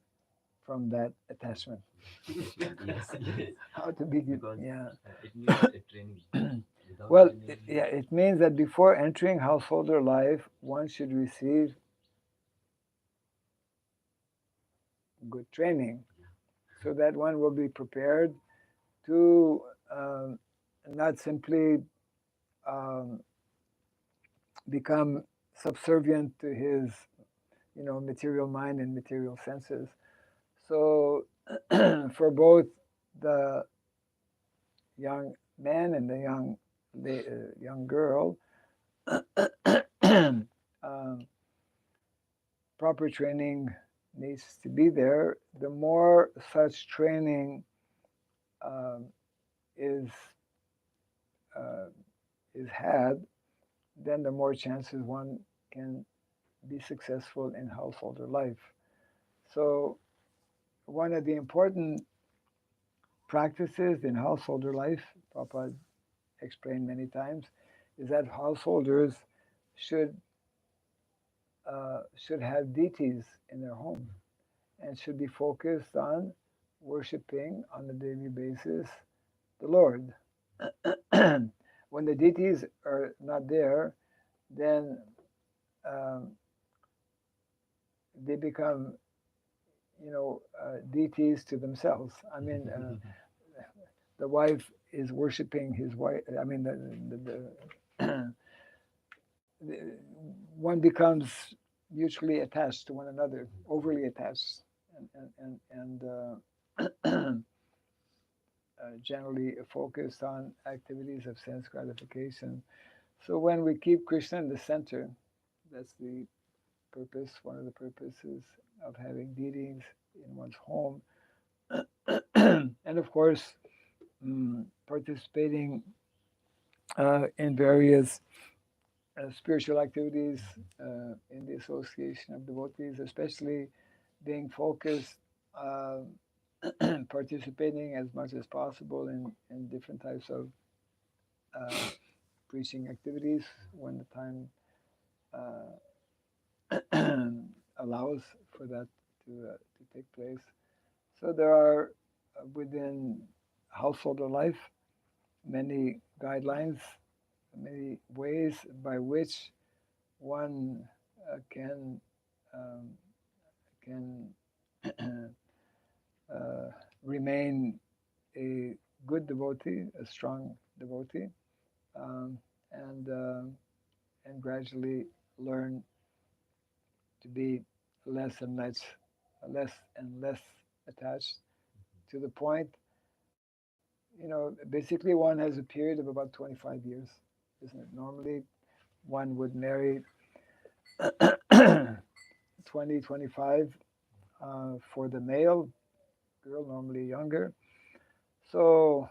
from that attachment? attachment, yes, yes. How to be, Because yeah. it needs a training. Without Well, training, yeah, it means that before entering householder life, one should receive good training, so that one will be prepared to not simply um, become subservient to his, material mind and material senses. So, for both the young man and the young girl, um, proper training needs to be there. The more such training um, is uh, is had, then the more chances one can be successful in householder life. So one of the important practices in householder life, Prabhupada explained many times, is that householders should should have deities in their home and should be focused on worshiping on a daily basis the Lord. When the deities are not there, then um, they become, deities to themselves. I mean, the wife is worshiping his wife. I mean, the one becomes mutually attached to one another, overly attached, and generally focused on activities of sense gratification. So when we keep Krishna in the center, that's the purpose, one of the purposes of having deities in one's home. And of course, participating in various spiritual activities in the association of devotees, especially being focused, uh, participating as much as possible in different types of uh, preaching activities when the time allows for that to take place. So there are within householder life many guidelines, many ways by which one can um, can remain a good devotee, a strong devotee, um, and and gradually learn to be less and less attached to the point. Basically, one has a period of about 25 years, isn't it? Normally, one would marry 20, 25 for the male, girl normally younger. So,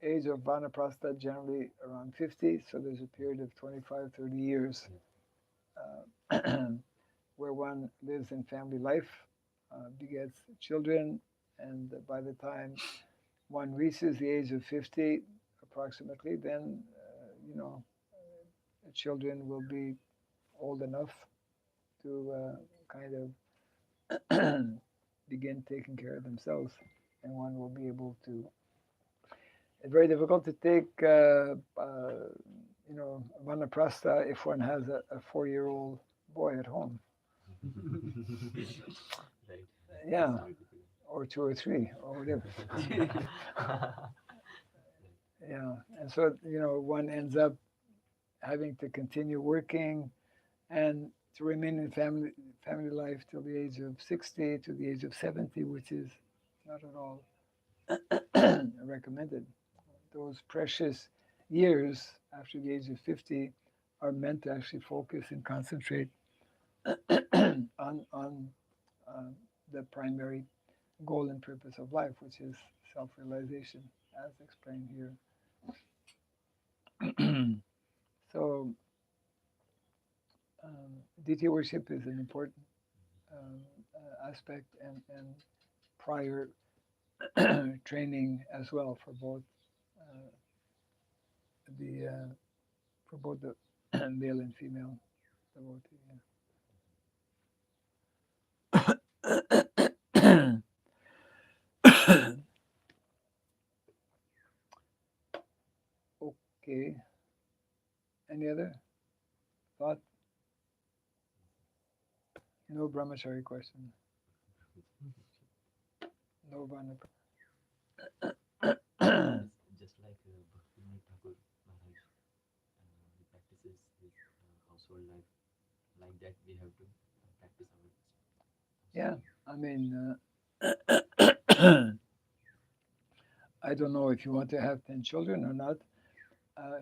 age of vanaprastha generally around 50. So there's a period of 25, 30 years where one lives in family life, begets children, and by the time one reaches the age of 50, approximately, then, the children will be old enough to kind of begin taking care of themselves, and one will be able to. It's very difficult to take, vanaprastha if one has a 4-year-old boy at home. Right. Yeah, Very difficult. or 2 or 3 or whatever. Yeah, and so one ends up having to continue working and to remain in family life till the age of 60 to the age of 70, which is not at all recommended. Those precious years after the age of 50 are meant to actually focus and concentrate on the primary goal and purpose of life, which is self-realization, as explained here. So, deity worship is an important aspect and prior training as well for both uh, the male and female devotee. Yeah. Okay. Any other thought? No brahmachari question. No Vana. Just like Bhaktivinoda Thakur Maharaj, he practices his household life like that. We have to practice our Yeah, I mean, I don't know if you want to have 10 children or not.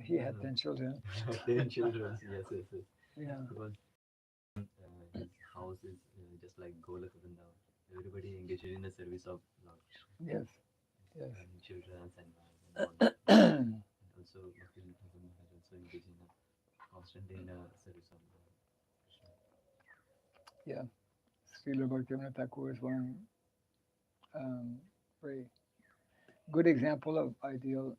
He had 10 children. 10 children. Yes, yes, yes. Yeah, Because his house is just like Golak Vrindavan. Everybody engaged in the service of Lord Krishna. yes, yes. And children and wives and all that. And also Bhaktivinoda Thakur Maharaj also engaged in a constant in the service of Lord Krishna. Yeah. Srila Bhaktivinoda Thakur is one very good example of ideal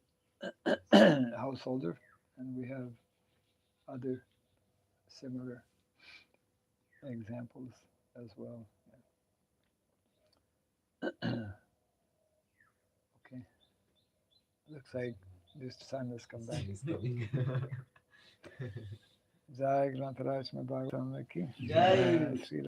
householder, and we have other similar examples as well. Yeah. Okay, looks like this time has come back. Sun is coming. Jai Grantaraj Bhagavatam Ki Jai. Sri